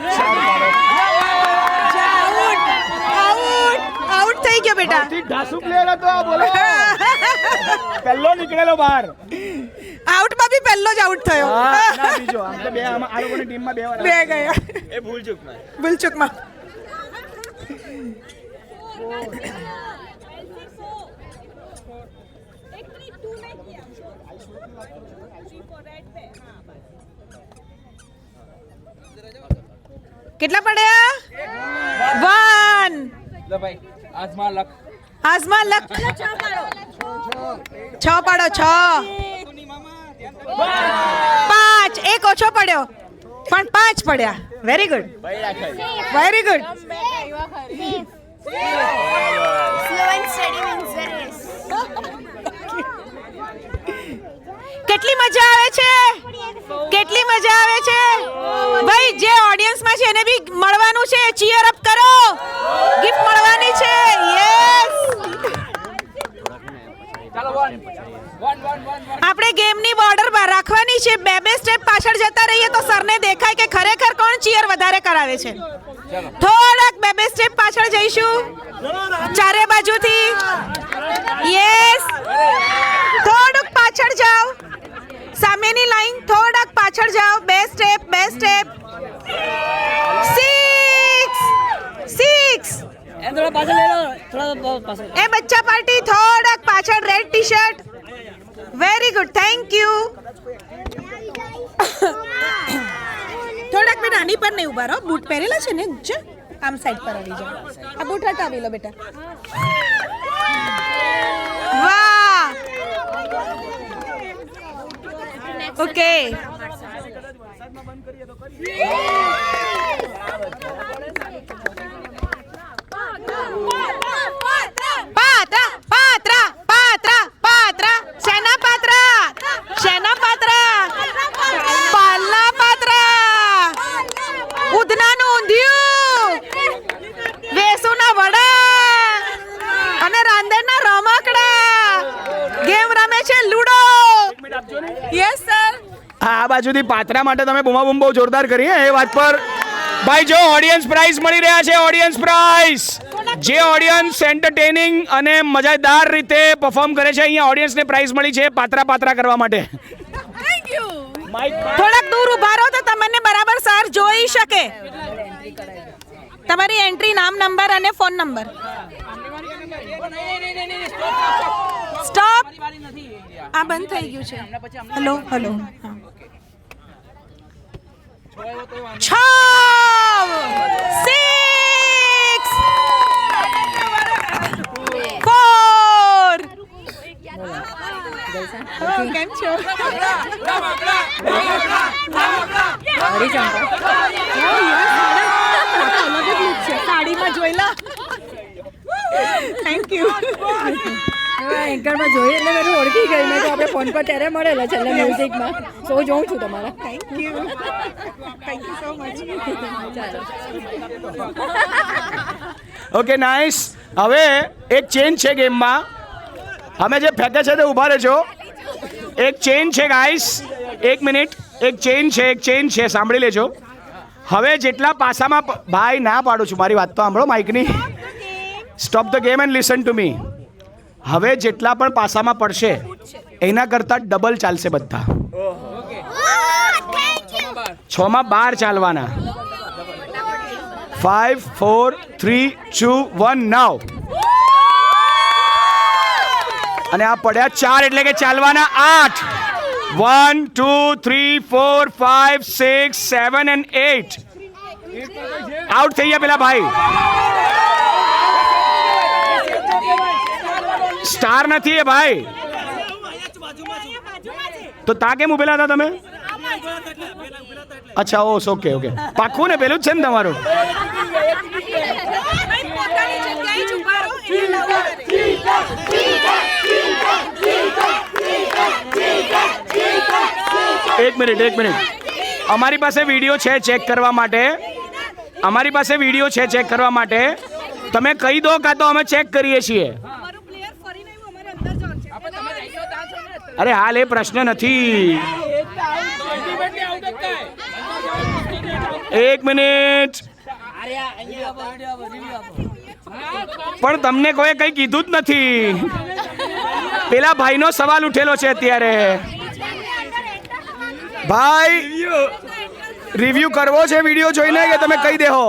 આઉટ થઈ ગયો બેટા ઢાસુ પ્લેયર હતો આ બોલો પહેલો નીકળેલો બહાર આઉટમાં બી પહેલો જ આઉટ થયો ના બીજો આમ તો બે આ લોકોની ટીમમાં બે વાર બે ગયા એ ભૂલચૂકમાં કેટલા પડ્યા 1 લો ભાઈ આજમાં લક લક 6 પાડો 6 5 એક ઓછો પડ્યો પણ 5 પડ્યા વેરી ગુડ કેટલી મજા આવે છે ભાઈ જે ઓડિયન્સમાં છે એને બી મળવાનું છે ચીયર અપ કરો ગિફ્ટ મળવાની છે યસ આપણે ગેમની બોર્ડર રાખવાની છે બે સ્ટેપ પાછળ જતા રહીએ તો સરને દેખાય કે ખરેખર કોણ ચીયર વધારે કરાવે છે થોડાક બે સ્ટેપ પાછળ જઈશું ચારે બાજુથી યસ થોડુંક પાછળ જાઓ સામેની લાઈન થોડાક પાછળ જાઓ બે સ્ટેપ 6 એ બચ્ચા પાર્ટી થોડાક પાછળ red T shirt very good thank you થોડાક બેટા આની પર નહીં ઉભા રહો બૂટ પહેરેલા છે ને જ આમ સાઈડ પર આવી જાઓ આ બૂટ હટાવી લો બેટા વાહ ઓકે શેના પાત્રા પાલના પાત્રા ઉધનાનું ઊંધિયું વેસુના વડા અને રાંદેરના રમકડા ગેમ રમે છે લૂડો યસ સર આ બાજુથી પાત્રા માટે તમે બૂમાબૂમ બહુ જોરદાર કરી એ વાત પર ભાઈ જો ઓડિયન્સ પ્રાઇઝ મળી રહ્યા છે ઓડિયન્સ પ્રાઇઝ જે ઓડિયન્સ એન્ટરટેનિંગ અને મજાદાર રીતે પરફોર્મ કરે છે અહીંયા ઓડિયન્સને પ્રાઇઝ મળી છે પાત્રા કરવા માટે થેન્ક યુ થોડાક દૂર ઉભા રહો તો તમને બરાબર સર જોઈ શકે તમારી એન્ટ્રી નામ નંબર અને ફોન નંબર સ્ટોપ આ બંધ થઈ ગયું છે. Hello hello. 6 6 4 કેમ છો? સાડીમાં જોયેલા. Thank you. એન્કરમાં જોઈએ એટલે મેં ઓળખી ગઈ મેં તો આપણે ફોન પર ત્યારે મળેલા છેલ્લે મ્યુઝિકમાં સો જોઉં છું તમારા. Thank you so much. Okay nice. હવે એક ચેન્જ છે ગેમમાં. અમે જે ફેંકે છે તે ઊભા રહેજો. એક ચેન્જ છે ગાઈસ. એક મિનિટ. એક ચેન્જ છે સાંભળી લેજો. હવે જેટલા પાસામાં ભાઈ ના પાડું છું, મારી વાત તો સાંભળો માઇકની. Stop the game and listen to me. હવે જેટલા પણ પાસામાં પડશે એના કરતાં ડબલ ચાલશે બધા. 6 માં 12 ચાલવાના. 5 4 3 2 1 નાવ. અને આ પડ્યા 4 એટલે કે ચાલવાના 8. 1 2 3 4 5 6 7 and 8. આઉટ થઈ ગયા પેલા ભાઈ. સ્ટાર નથી એ ભાઈ. તો તા કેમ ઉભેલા હતા તમે? અચ્છા ઓકે ઓકે. પાક્કું ને પેલું જ છે ને તમારું? એક મિનિટ. અમારી પાસે વિડીયો છે ચેક કરવા માટે. તમે કહી દો કાં તો અમે ચેક કરીએ છીએ. અરે હાલ એ પ્રશ્ન નથી. એક મિનિટ. પણ તમને કોઈ કઈ કીધું જ નથી. પેલા ભાઈનો સવાલ ઉઠેલો છે અત્યારે. ભાઈ રિવ્યુ કરવો છે વિડીયો જોઈને કે તમે કહી દેહો?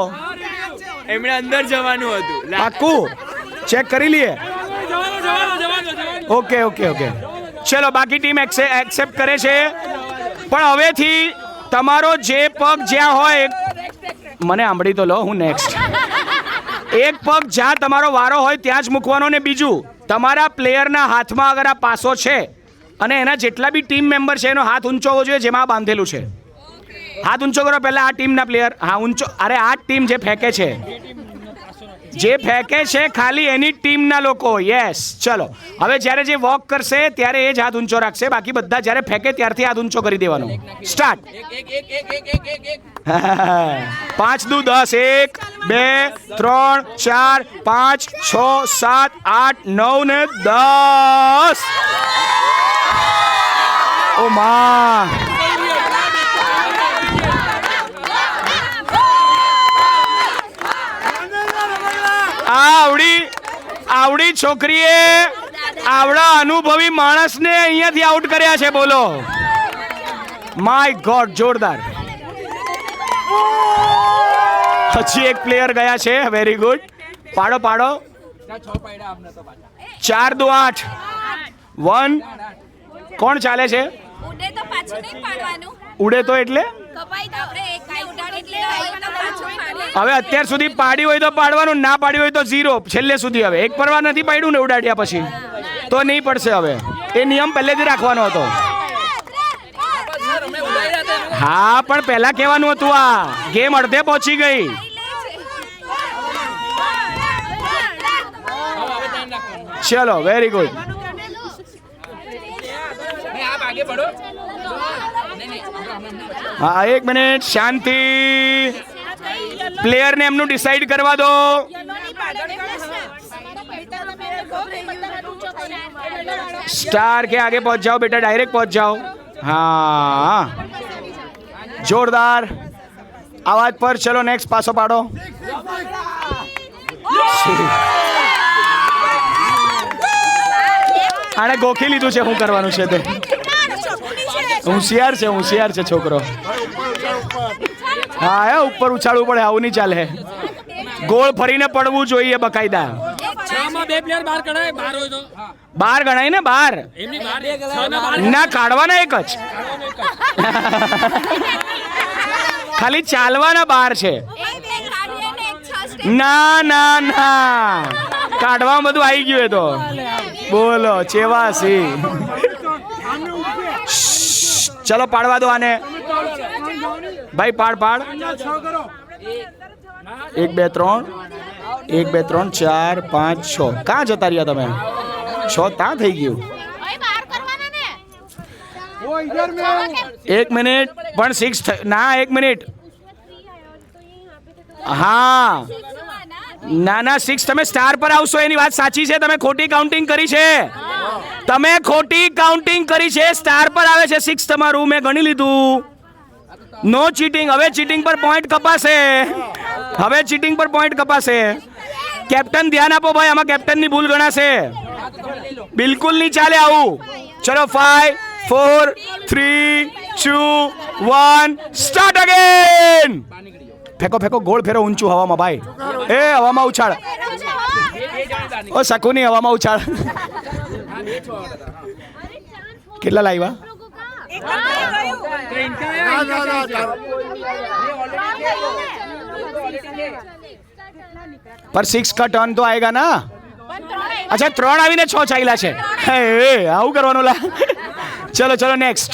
એમણે અંદર જવાનું હતું. પાક્કું ચેક કરી લઈએ. ઓકે ચલો બાકી ટીમ એક્સેપ્ટ કરે છે. પણ હવેથી તમારો જે પગ જ્યાં હોય, મને સાંભળી તો લો, હું નેક્સ્ટ. એક પગ જ્યાં તમારો વારો હોય ત્યાં જ મૂકવાનો. ને બીજું, તમારા પ્લેયરના હાથમાં અગર આ પાસો છે અને એના જેટલા બી ટીમ મેમ્બર છે એનો હાથ ઊંચો હોવો જોઈએ જેમાં બાંધેલું છે. હાથ ઊંચો કરો પહેલા આ ટીમના પ્લેયર. હા ઊંચો. અરે આ ટીમ જે ફેંકે છે ખાલી એની ટીમના લોકો. યસ. ચલો હવે જ્યારે જે વોક કરશે ત્યારે એ જ હાથ ઊંચો રાખશે. બાકી બધા જ્યારે ફેંકે ત્યારથી હાથ ઊંચો કરી દેવાનો. સ્ટાર્ટ. 5 દુ 10. 1 2 3 4 5 6 7 8 9 ને 10. ઓ માં. આવડી છોકરીએ આવડા અનુભવી માણસને અહીંયાથી આઉટ કર્યા છે. બોલો માય ગોડ. જોરદાર. હજી એક પ્લેયર ગયા છે. Very good. પાડો 4 દુ 8. 1. કોણ ચાલે છે? ઉડે તો એટલે હવે અત્યાર સુધી પાડી હોય તો પાડવાનું, ના પાડી હોય તો 0 છેલ્લે સુધી. હવે એક પરવાર નથી પાડ્યું ને ઉડાડ્યા પછી તો નહીં પડશે. હવે એ નિયમ પહેલેથી રાખવાનો હતો. હા પણ પહેલા કહેવાનું હતું. આ ગેમ અડધે પહોંચી ગઈ. ચલો વેરી ગુડ. હા એક મિનિટ શાંતિ. પ્લેયરને એમનું ડિસાઈડ કરવા દો. स्टार के आगे पहुंच जाओ बेटा, डायरेक्ट पहुंच जाओ. हाँ जोरदार आवाज पर. चलो नेक्स्ट पासो पाड़ो. आने गोखी लीधुं छे. શું કરવાનું છે તે? હોશિયાર છે છોકરો. હા હે ઉપર ઉછાળવું પડે, આવું નહીં ચાલે. ગોળ ફરીને પડવું જોઈએ બકાયદા. 6 માં 2 પ્લેયર બહાર કઢાય, બહાર હોય તો 12 ગણાય ને 12 ના કાઢવાના એક જ ખાલી ચાલવાના 12 છે ના ના ના કાઢવામાં બધું આવી ગયું એ તો બોલો ચેવાસી ચલો પાડવા દો આને ભાઈ પાડ 1 2 3 1 2 3 4 5 6 ક્યાં જતા રહ્યા તમે 6 ત્યાં થઈ ગયું 1 મિનિટ પણ 6 ના 1 મિનિટ હા ના ના 6 તમે સ્ટાર પર આવશો એની વાત સાચી છે તમે ખોટી કાઉન્ટિંગ કરી છે તમે ખોટી કાઉન્ટિંગ કરી છે સ્ટાર પર આવે છે 6 તમારું મેં ગણી લીધું નો ચીટિંગ હવે ચીટિંગ પર પોઈન્ટ કપાશે હવે ચીટિંગ પર પોઈન્ટ કપાશે કેપ્ટન ધ્યાન આપો ભાઈ આમાં કેપ્ટનની ભૂલ ગણાશે બિલકુલ નહીં ચાલે આવું ચલો 5 4 3 2 1 સ્ટાર્ટ અગેન ફેંકો ફેંકો ગોળ ફેરો ઊંચું હવામાં ભાઈ એ હવામાં ઉછાળ ઓ શકુની હવામાં ઉછાળ કેટલા લાવ્યા पर 6 का टर्न तो आएगा ना अच्छा 3 આવીને 6 ચાલ્યા છે આવું કરવાનું લા ચલો ચલો નેક્સ્ટ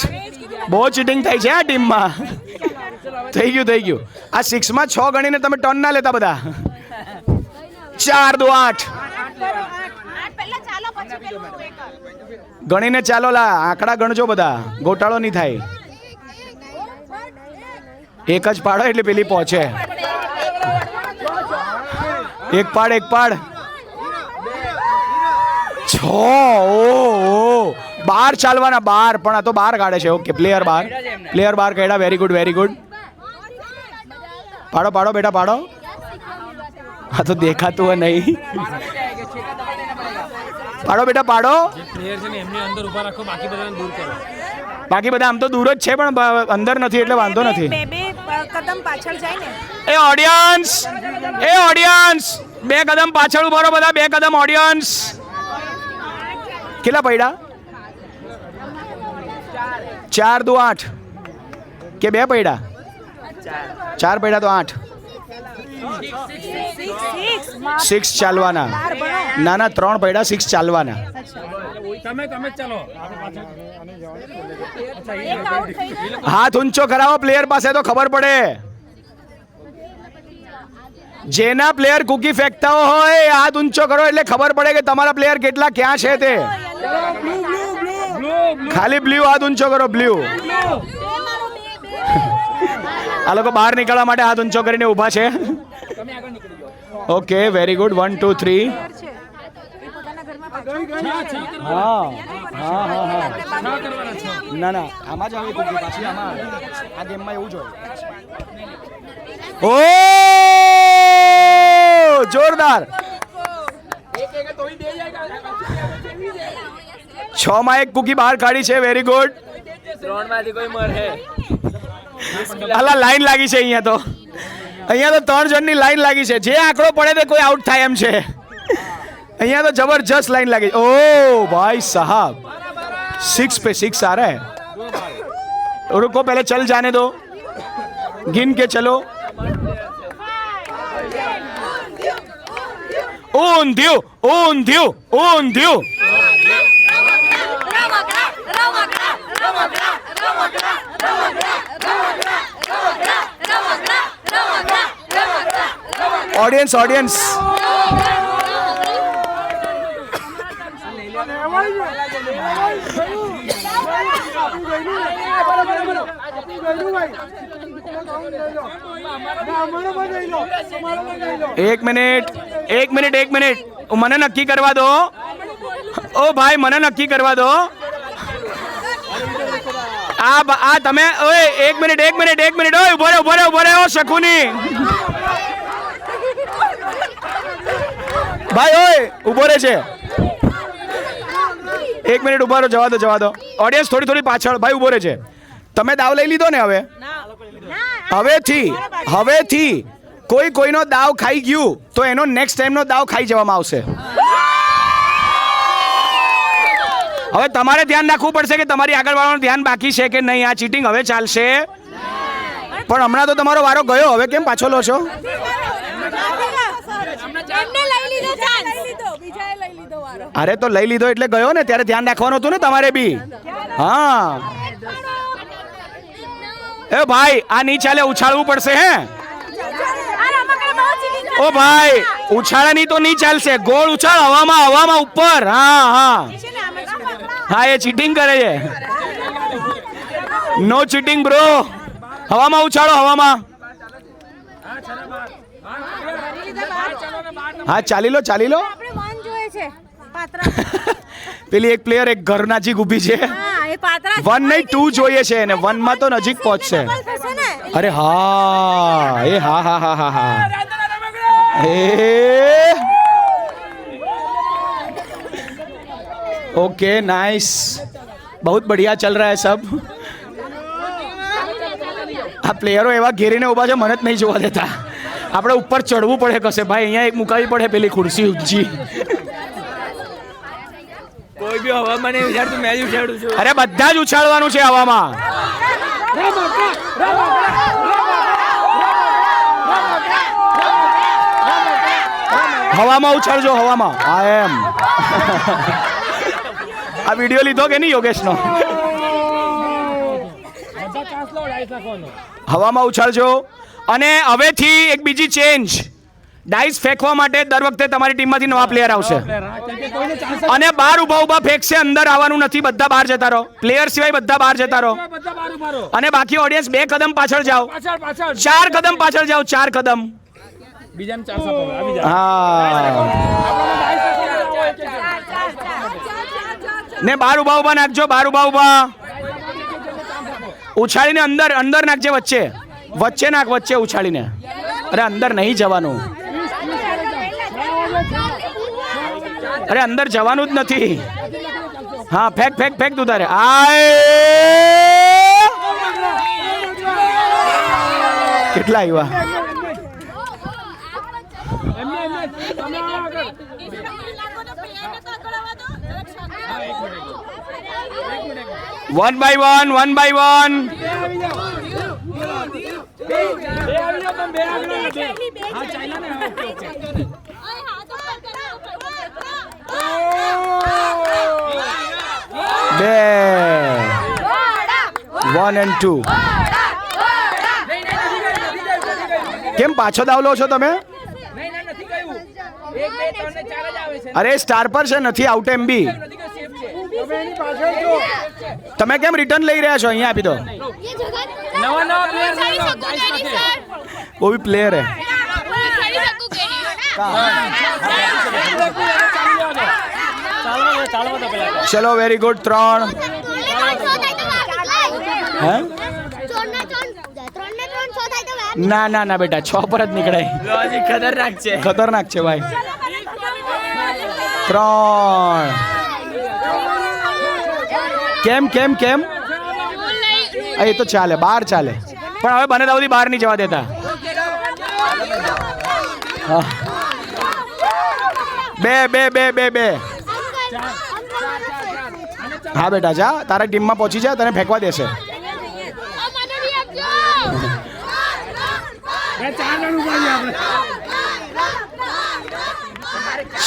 બહુ ચીટિંગ થઈ છે આ ટીમમાં થઈ ગયું આ 6 માં 6 ગણીને તમે ટર્ન ના લેતા બધા 4 2 8 ગણીને ચાલો લા આંકડા ગણજો બધા ગોટાળો નહીં થાય એક જ પાડો એટલે પેલી પહોંચે એક પાડ 6 12 ચાલવાના 12 પણ આ તો 12 કાઢે છે ઓકે પ્લેયર 12 કહેડા વેરી ગુડ પાડો બેટા પાડો આ તો દેખાતું હોય નહીં પાડો બેટા પાડો બાકી બધા આમ તો દૂર જ છે પણ અંદર નથી એટલે વાંધો નથી એ ઓડિયન્સ 2 કદમ પાછળ ઉભા રહો બધા 2 કદમ ઓડિયન્સ કેટલા પડ્યા 4 2 8 કે 2 પડ્યા 4 પડ્યા તો 8 6 ચાલવાના ના ના 3 પડ્યા 6 ચાલવાના હાથ ઊંચો કરાવો પ્લેયર પાસે તો ખબર પડે જેના પ્લેયર કુકી ફેંકતા હોય હાથ ઊંચો કરો એટલે ખબર પડે કે તમારા પ્લેયર કેટલા ક્યાં છે તે ખાલી બ્લુ હાથ ઊંચો કરો બ્લુ આ લોકો બહાર નીકળવા માટે હાથ ઊંચો કરીને ઊભા છે ઓકે વેરી ગુડ 1 2 3 હા ના આમાં જ આવે કુકી પાછી આમાં આ ગેમમાં એવું જ હોય ઓ જોરદાર 6 માં એક કુકી બહાર કાઢી છે વેરી ગુડ 3 માંથી કોઈ મરે અલા લાઈન લાગી છે અહીંયા તો 3 જણની લાઈન લાગી છે જે આંકડો પડે તે કોઈ આઉટ થાય એમ છે અહીંયા તો जबरदस्त लाइन लगी ओ भाई साहब 6 पे 6 आ रहा है रुको पहले चल जाने दो गिन के चलो ऊंधियो ऑडियंस एक मिनट મને નક્કી કરવા દો ઓ ભાઈ મને નક્કી કરવા દો આ તમે ઓય એક મિનિટ ઓય ઉભો રહે ઓ શકુની ભાઈ ઓય ઉભો રહે છે 1 મિનિટ ઉભા રહો જવા દો ઓડિયન્સ થોડી પાછળ ભાઈ ઉભો રહે છે તમે દાવ લઈ લીધો ને હવેથી કોઈનો દાવ ખાઈ ગયું તો એનો નેક્સ્ટ ટાઈમનો દાવ ખાઈ જવામાં આવશે હવે તમારે ધ્યાન રાખવું પડશે કે તમારી આગળ વાળાનું ધ્યાન બાકી છે કે નહીં. આ ચીટિંગ હવે ચાલશે પણ હમણાં તો તમારો વારો ગયો. હવે કેમ પાછો લો છો? અરે તો લઈ લીધો એટલે ગયો ને, ત્યારે ધ્યાન રાખવાનું હતું ને તમારે બી. હા એ ભાઈ આ નહીં ચાલે, ઉછાળવું પડશે. હે ઓ ભાઈ ઉછાળા નહીં તો નહીં ચાલશે. ગોળ ઉછાળ, હવામાં હવામાં ઉપર. હા હા હા એ ચીટિંગ કરે છે. નો ચીટિંગ બ્રો. હવામાં ઉછાળો, હવામાં. હા ચાલી લો ચાલી લો. પેલી એક પ્લેયર એક ઘર નજીક ઊભી છે. 1 નહીં 2 જોઈએ છે અને 1 માં તો નજીક પહોંચશે. અરે હા એ હા હા હા હા હા ओके नाइस, बहुत बढ़िया चल रहा है सब. આ પ્લેયરો એવા ઘેરીને ઊભા છે, મને જ નહીં જોવા દેતા. આપણે ઉપર ચડવું પડે કશે ભાઈ. અહીંયા એક મુકાવી પડે પેલી ખુરશી ઊંચી. કોઈ બી હવામાં નહીં ઉછાળતું, મેં જ ઉછાળું છું. અરે બધા જ ઉછાળવાનું છે હવામાં. હવામાં ઉછાળજો, હવામાં. આઈ એમ. આ વિડિયો લીધો કે નહીં યોગેશનો? હવામાં ઉછાળજો. અને હવેથી એક બીજી ચેન્જ, ડાઇસ ફેંકવા માટે દર વખતે તમારી ટીમમાંથી નવા પ્લેયર આવશે અને બહાર ઊભા ઊભા ફેંકશે. અંદર આવવાનું નથી, બધા બહાર જતા રહો. પ્લેયર સિવાય બધા બહાર જતા રહો. અને બાકી ઓડિયન્સ 2 કદમ પાછળ જાઓ, 4 કદમ પાછળ જાઓ, 4 કદમ. ને બહાર ઉભા ઉભા નાખજો, બહાર ઉભા ઉભા ઉછાળીને અંદર અંદર નાખજે. વચ્ચે વચ્ચે નાખ, વચ્ચે ઉછાળીને. અરે અંદર નહીં જવાનું. અરે અંદર જવાનું જ નથી. હા ફેંક ફેંક ફેંક તું તારે. કેટલા આવ્યા? One by one, one by one. બે 1 and 2. કેમ પાછો દાવ લો છો તમે? અરે સ્ટાર પર છે, નથી આઉટ એમ બી. તમે કેમ રિટર્ન લઈ રહ્યા છો? અહીંયા આપી દો. वो भी प्लेयर है. चलो वेरी गुड. 3 ના ના ના બેટા 6 પર જ નીકળાય. ખતરનાક છે, ખતરનાક છે ભાઈ. 3 કેમ કેમ કેમ? એ તો ચાલે, બહાર ચાલે, પણ હવે બને દાઉદી બહાર નહીં જવા દેતા. 2 2 2 2 2. હા બેટા જા, તારા ટીમમાં પહોંચી જા, તને ફેંકવા દેશે.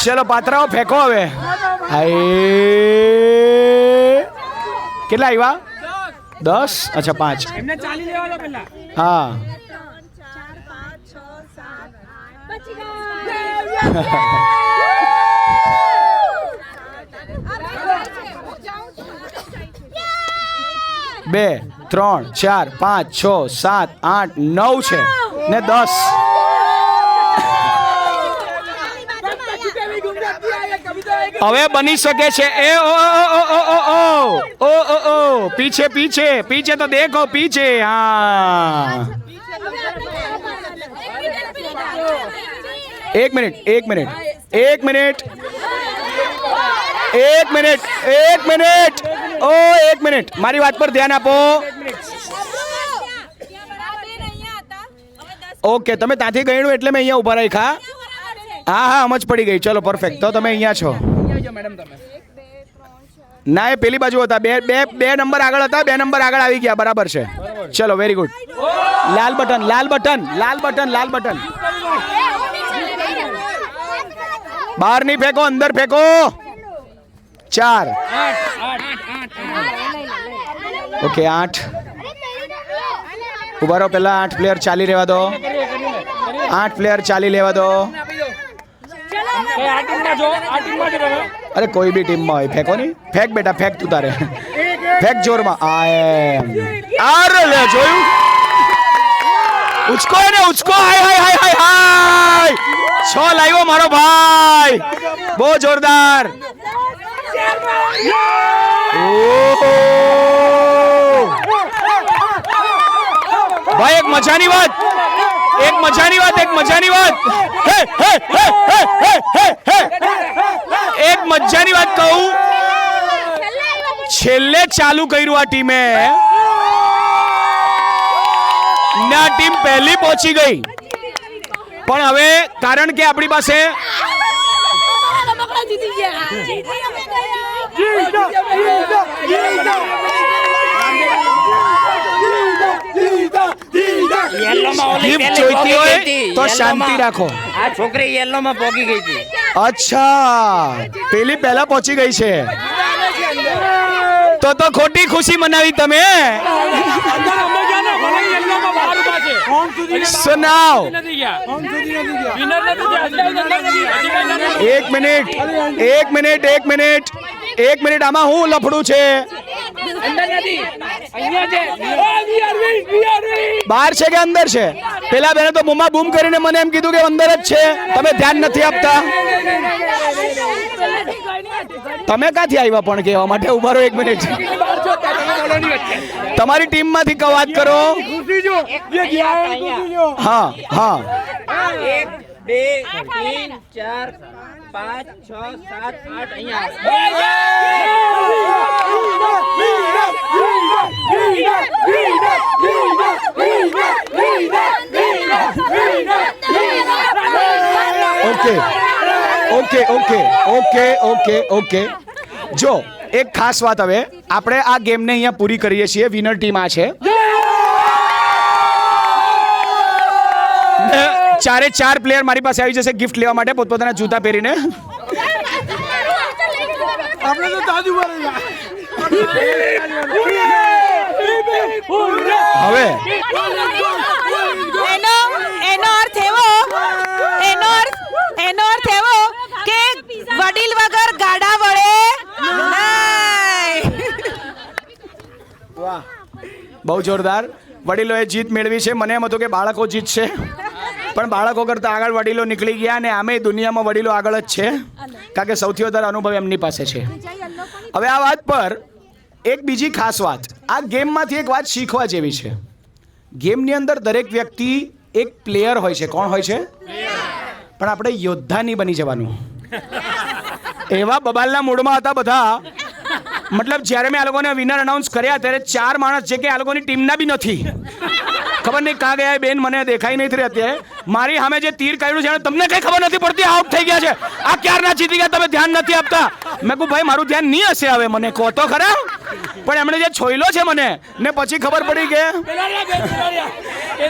ચલો પાત્રાઓ ફેંકો હવે. કેટલા આવ્યા? 10. અચ્છા 5. હા બે 3 4 5 6 7 8 9 છે ને 10. હવે બની શકે છે. એ ઓ ઓ ઓ પીછે પીછે પીછે તો દેખો પીછે. હા 1 minute 1 minute 1 minute 1 minute 1 minute. ઓ 1 મિનિટ, મારી વાત પર ધ્યાન આપો. ઓકે તમે ત્યાંથી ગયું એટલે મેં અહીંયા ઉભા રાખ્યા. હા હા સમજ પડી ગઈ. ચલો પરફેક્ટ. તો તમે અહીંયા છો. ના એ પેલી બાજુ હતા. બે નંબર આગળ હતા, 2 નંબર આગળ આવી ગયા. બરાબર છે. ચલો વેરી ગુડ. લાલ બટન. બહાર નહીં ફેંકો, અંદર ફેંકો. 4 ઓકે 8 ઉભા રહો. પેલા 8 પ્લેયર ચાલી રહેવા દો. 8 પ્લેયર ચાલી લેવા દો. અરે કોઈ બી ટીમમાં હોય ફેંકો નહીં. ફેંક બેટા, ફેંક તું તારે. ફેંક જોરમાં. અરે લે જોયું. ઉચકો ને ઉચકો. હાય 6 લાવ્યો મારો ભાઈ. બહુ જોરદાર. ભાઈ એક મજાની વાત એક મજાની વાત કહું. છેલ્લે ચાલુ કર્યું આ ટીમે ને આ ટીમ પહેલી પહોંચી ગઈ. પણ હવે કારણ કે આપણી પાસે ગિફ્ટ જોઈતી હોય તો શાંતિ રાખો. આ છોકરી યેલો માં પોકી ગઈ હતી. અચ્છા પેલી પહેલા પહોંચી ગઈ છે તો ખોટી ખુશી મનાવી તમે. સુનાવ. 1 મિનિટ આમાં હું લફડું છે. બહાર છે કે અંદર છે? પેલા બેને તો બૂમા બૂમ કરીને મને એમ કીધું કે અંદર જ છે. તમે ધ્યાન નથી આપતા. તમે ક્યાંથી આવ્યા પણ કહેવા માટે? ઉભા રહો 1 મિનિટ. તમારી ટીમ માંથી વાત કરો. હા 1 2 3 4 5 6 7 8 ઓકે. જો એક ખાસ વાત, હવે આપણે આ ગેમને અહીંયા પૂરી કરીએ છીએ. વિનર ટીમ આ છે. 4 પ્લેયર મારી પાસે આવી જશે ગિફ્ટ લેવા માટે પોતપોતાના જૂતા પહેરીને. હવે એનો અર્થ એવો કે વડીલ વગર ગાડા વળે નહીં. વાહ, બહુ જોરદાર. વડીલોએ જીત મેળવી છે. મને એમ હતું કે બાળકો જીતશે, પણ બાળકો કરતા આગળ વડીલો નીકળી ગયા. અને આમે દુનિયામાં વડીલો આગળ જ છે, કારણ કે સૌથી વધારે અનુભવ એમની પાસે છે. હવે આ વાત પર એક બીજી ખાસ વાત, આ ગેમમાંથી એક વાત શીખવા જેવી છે. ગેમની અંદર દરેક વ્યક્તિ એક પ્લેયર હોય છે. કોણ હોય છે? પણ આપણે યોદ્ધા નહીં બની જવાનું. એવા બબાલના મૂડમાં હતા બધા. મતલબ જ્યારે મેં આ લોકોને વિનર અનાઉન્સ કર્યા ત્યારે 4 માણસ છે કે આ લોકોની ટીમના બી નથી. ખબર નહીં કાં ગયા બેન, મને દેખાઈ નહીં રહી અત્યારે. મારી સામે જે તીર કાઢ્યું છે તમને કઈ ખબર નથી પડતી. આઉટ થઈ ગયા છે. આ ક્યારના જીતી ગયા, તમે ધ્યાન નથી આપતા. મેં કહું ભાઈ મારું ધ્યાન નહીં હશે, હવે મને કહો તો ખરા. પણ એમણે જે છોયલો છે મને, ને પછી ખબર પડી કે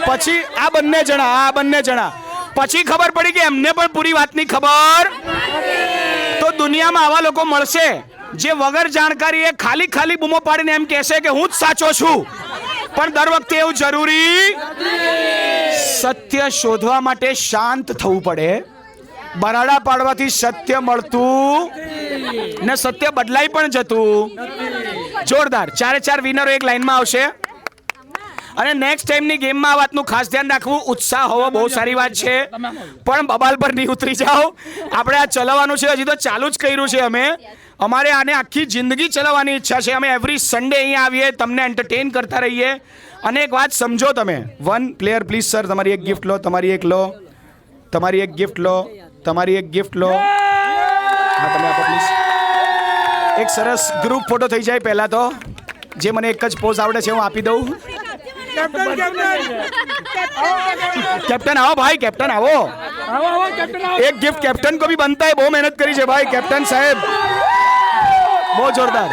પછી આ બંને જણા પછી ખબર પડી કે એમને પણ પૂરી વાતની ખબર. તો દુનિયામાં આવા લોકો મળશે જે વગર જાણકારીએ ખાલી બૂમો પાડીને એમ કહેશે કે હું જ સાચો છું. પણ દર વખતે એવું જરૂરી. સત્ય શોધવા માટે શાંત થવું પડે. બરાડા પાડવાથી સત્ય મળતું ને સત્ય બદલાઈ પણ જતું. જોરદાર. 4 વિનરો એક લાઈનમાં આવશે. અને નેક્સ્ટ ટાઈમની ગેમમાં આ વાતનું ખાસ ધ્યાન રાખવું. ઉત્સાહ હોવો બહુ સારી વાત છે, પણ બબાલ પર નહીં ઉતરી જાઓ. આપણે આ ચલાવવાનું છે, હજી તો ચાલુ જ કર્યું છે. અમારે આને આખી જિંદગી ચલાવવાની ઈચ્છા છે. અમે એવરી સન્ડે અહીંયા આવીએ, તમને એન્ટરટેન કરતા રહીએ. અને એક વાત સમજો તમે. 1 પ્લેયર પ્લીઝ સર, તમારી એક ગિફ્ટ લો. તમારી એક ગિફ્ટ લો. હા તમે આપો પ્લીઝ. એક સરસ ગ્રુપ ફોટો થઈ જાય પહેલા તો. જે મને એક જ પોઝ આવડે છે હું આપી દઉં. कैप्टन आओ भाई, कैप्टन आओ. एक गिफ्ट कैप्टन को भी बनता है. बहुत मेहनत करी है भाई कैप्टन साहब. બહુ જોરદાર.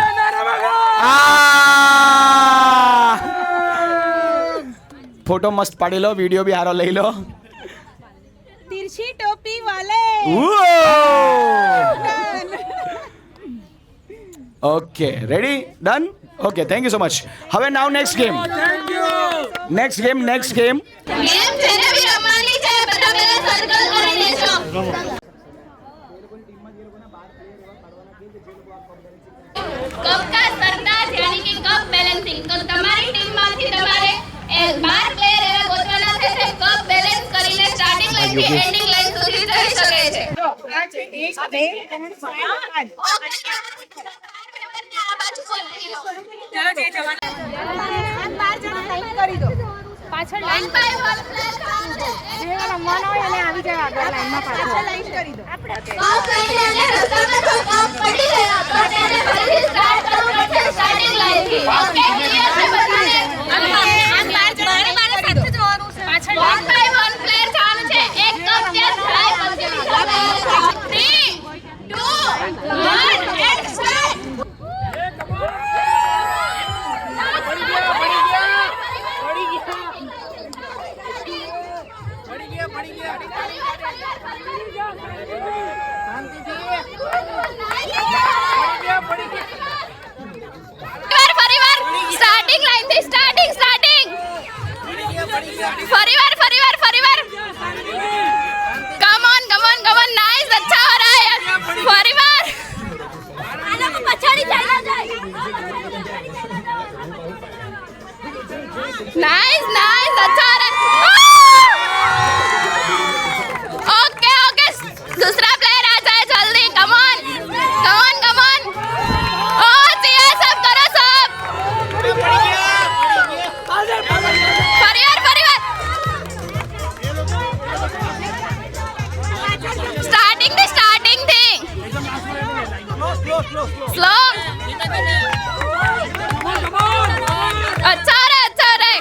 ફોટો મસ્ત પાડી લો, વિડીયો બી સારો લઈ લો. तिरछी टोपी वाले okay, ready, done. Okay, thank you so much. હવે now next game. Next game game જેને બી રમવાની છે બધા પહેલા સર્કલ કરી લેજો. કપ કા સરતાજ યાની કે કપ બેલેન્સિંગ. તો તમારી ટીમમાંથી તમારે 12 પ્લેયર એવા ગોતવાના છે જે કપ બેલેન્સ કરીને સ્ટાર્ટિંગ લાઈન થી એન્ડિંગ લાઈન સુધી જઈ શકે છે. પાછળ લાઈન બાય વન પ્લેયર જે રમવાનો હોય એને આવી જાય આગળ લાઈનમાં પાછળ લાઈન કરી દો. આપણે કપ લઈને અને રસ્તામાં જો કપ પડી ગયો તો તેને ફરીથી સ્ટાર્ટ કરવું પડશે સ્ટાર્ટિંગ લાઈનથી. ઓકે, ક્લિયર છે બધાને? અને આ 12 જણાની બારે સાથે જવાનું છે. પાછળ વન બાય વન પ્લેયર જવાનું છે. એક કપ ત્યાં થાય પછી બીજા પ્લેયર. 3 2 1 and start. ફરીવાર સ્ટાર્ટિંગ લાઈન થી સ્ટાર્ટિંગ ફરીવાર કમ ઓન નાઇસ अच्छा हो रहा है ફરીવાર આ લોકો પછાડી ચાલ્યા જાય नाइस अच्छा हो रहा है ओके दूसरा प्लेयर आ जाए जल्दी कम ऑन ओ चिया सब करो सब फरीवार स्टार्टिंग थी स्लो अच्छा रे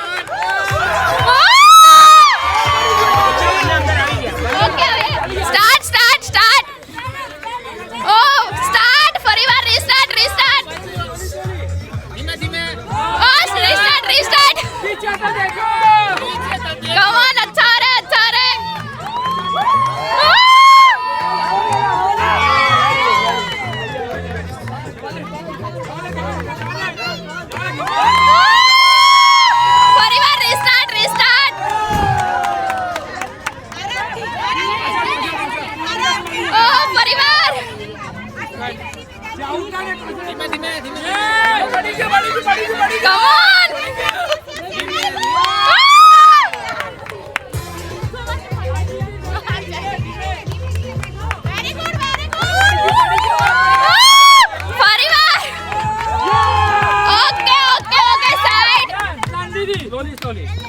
ओके स्टार्ट ओ स्टार्ट फरीवार रीस्टार्ट ओ रीस्टार्ट कम ऑन अच्छा रे फरीवार रीस्टार्ट ओ फरीवार कम ऑन फरीवार ओके साइड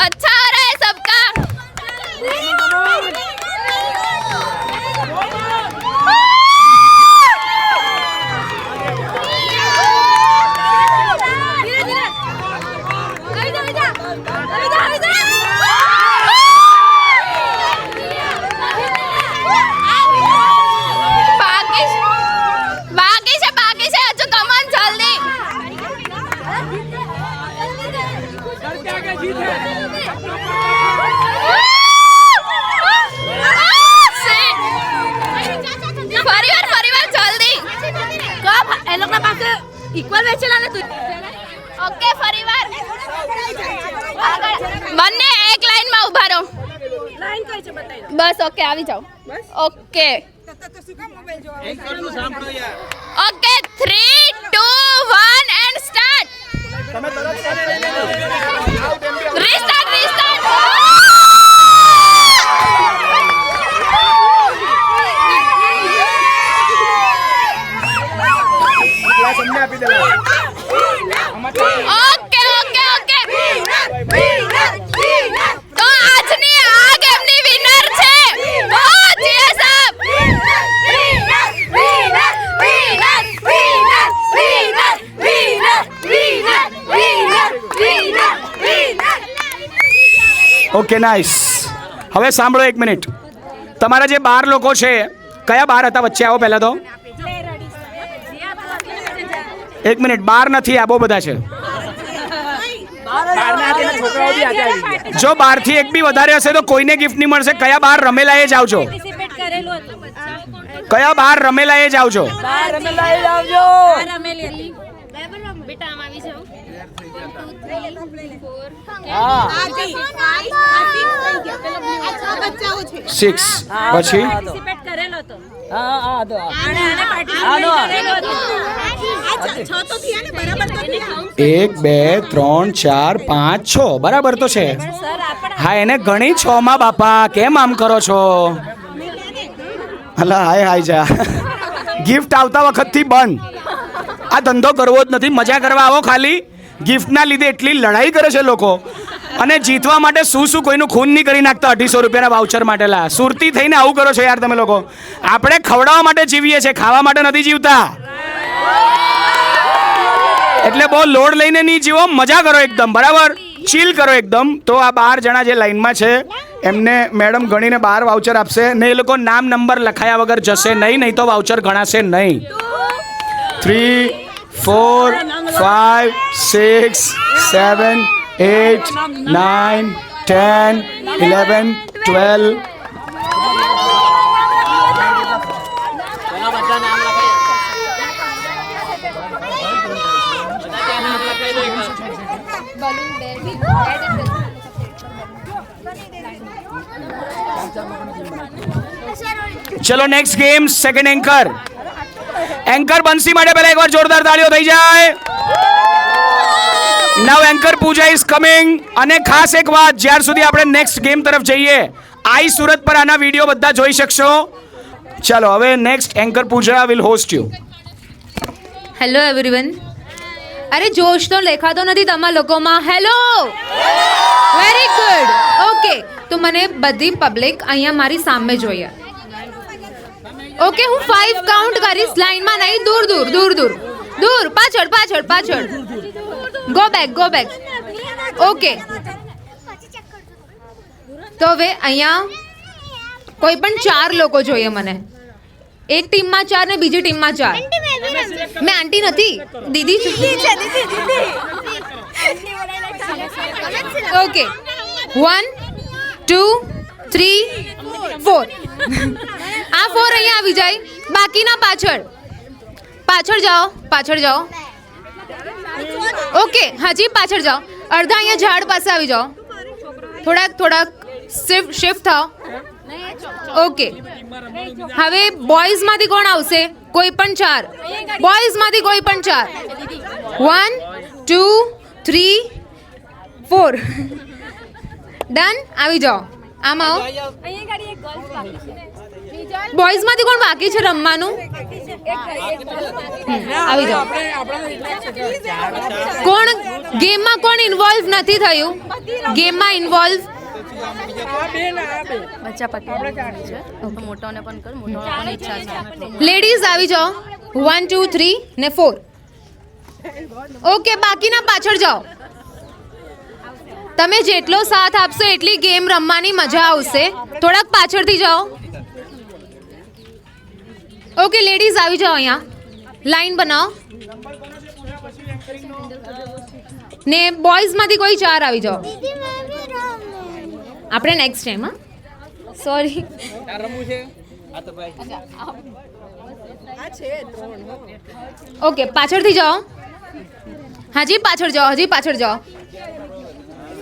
अच्छा आ रहा है सबका बाकी से अच्छा कमान जल्दी ફરીવાર જલ્દી કપ એ લોકોના પાસે ઇક્વલ વેચેલા ને તું ઓકે ફરીવાર આગળ બંને એક લાઈનમાં ઊભા રહો લાઈન કઈ છે બતાવી દો બસ ઓકે આવી જાઓ okay okay 3 2 1 and start restart okay તો આજની આ ગેમની વિનર છે ઓ જીયા સાહેબ ઓકે, નાઇસ. હવે સાંભળો 1 મિનિટ. તમારા જે 12 લોકો છે કયા 12 હતા વચ્ચે? આવો પહેલા તો એક મિનિટ, 12 નથી, આ બહુ બધા છે. જો 12 થી એક બી વધારે હશે તો કોઈને ગિફ્ટ નહીં મળશે. કયા 12 રમેલા એ જ આવજો. કયા 12 રમેલા એ જ આવજો. સિક્સ પછી 1 2 3 4 5 6 બરાબર તો છે. હા એને ગણી 6 માં બાપા, કેમ આમ કરો છો? અલા હાય હાય જા. ગિફ્ટ આવતા વખતથી બંધ. આ ધંધો કરવો જ નથી. મજા કરવા આવો ખાલી. ગિફ્ટના લીધે એટલી લડાઈ કરે છે લોકો. અને જીતવા માટે શું કોઈનું ખૂન નહીં કરી નાખતા 250 રૂપિયાના વાઉચર માટે. લા સુરતી થઈને આવું કરો છો યાર તમે લોકો. આપણે ખવડાવવા માટે જીવીએ છીએ, ખાવા માટે નથી જીવતા. એટલે બહુ લોડ લઈને નહીં જીવો, મજા કરો એકદમ, બરાબર? ચીલ કરો એકદમ. તો આ 12 જણા જે લાઈનમાં છે એમને મેડમ ગણીને 12 વાઉચર આપશે ને. એ લોકો નામ નંબર લખાયા વગર જશે નહીં તો વાઉચર ગણાશે નહીં. 3 4 5 6 7 8 9 10 11 12. ચલો next game, second anchor. Anchor Bansi માટે પહેલા એકવાર જોરદાર તાળીઓ થઈ જાય. Now anchor Pooja is coming. અને ખાસ એક વાત, જ્યાર સુધી આપણે નેક્સ્ટ ગેમ તરફ જઈએ, આઈ સુરત પર આના વિડીયો બધા જોઈ શકશો. ચલો હવે next anchor Pooja will host you. Hello everyone. અરે જોશ તો દેખાતો નથી તમારા લોકોમાં. Hello, very good. ઓકે, તો મને બધી પબ્લિક અહીંયા મારી સામે જોઈએ. ઓકે, હું 5 કાઉન્ટ કરીશ. લાઈનમાં નહીં, દૂર દૂર દૂર દૂર દૂર, પાછળ પાછળ પાછળ. Go back. ઓકે, તો હવે અહીંયા કોઈ પણ 4 લોકો જોઈએ મને. એક ટીમમાં 4 ને બીજી ટીમમાં 4. મેં આંટી નથી, દીદી છું. ઓકે, 1 2 3 4. આ 4 અહીંયા આવી જાય. બાકીના પાછળ જાઓ. ઓકે, હાજી પાછળ જાઓ. અડધા અહીંયા ઝાડ પાસે આવી જાઓ. થોડાક શિફ્ટ થાઓ. ઓકે, હવે બોયઝમાંથી કોણ આવશે? કોઈ પણ 4. બોયઝમાંથી કોઈ પણ 4. 1 2 3 4. ડન. આવી જાઓ. આમ આવો. બોયઝમાંથી કોણ બાકી છે રમવાનું? આવી જાઓ. કોણ ઇન્વોલ્વ નથી થયું? ગેમમાં ઇન્વોલ્વ લેડીઝ આવી જાઓ. 1 2 3 ને 4. ઓકે, બાકીના પાછળ જાઓ. તમે જેટલો સાથ આપશો એટલી ગેમ રમવાની મજા આવશે. થોડાક પાછળથી જાઓ. ઓકે, લેડીઝ આવી જાઓ. અહીંયા લાઈન બનાવો. ને બોયઝમાંથી કોઈ 4 આવી જાઓ. આપણે નેક્સ્ટ ટાઈમ. હા, સોરી. ઓકે, પાછળથી જાઓ. હાજી પાછળ જાઓ.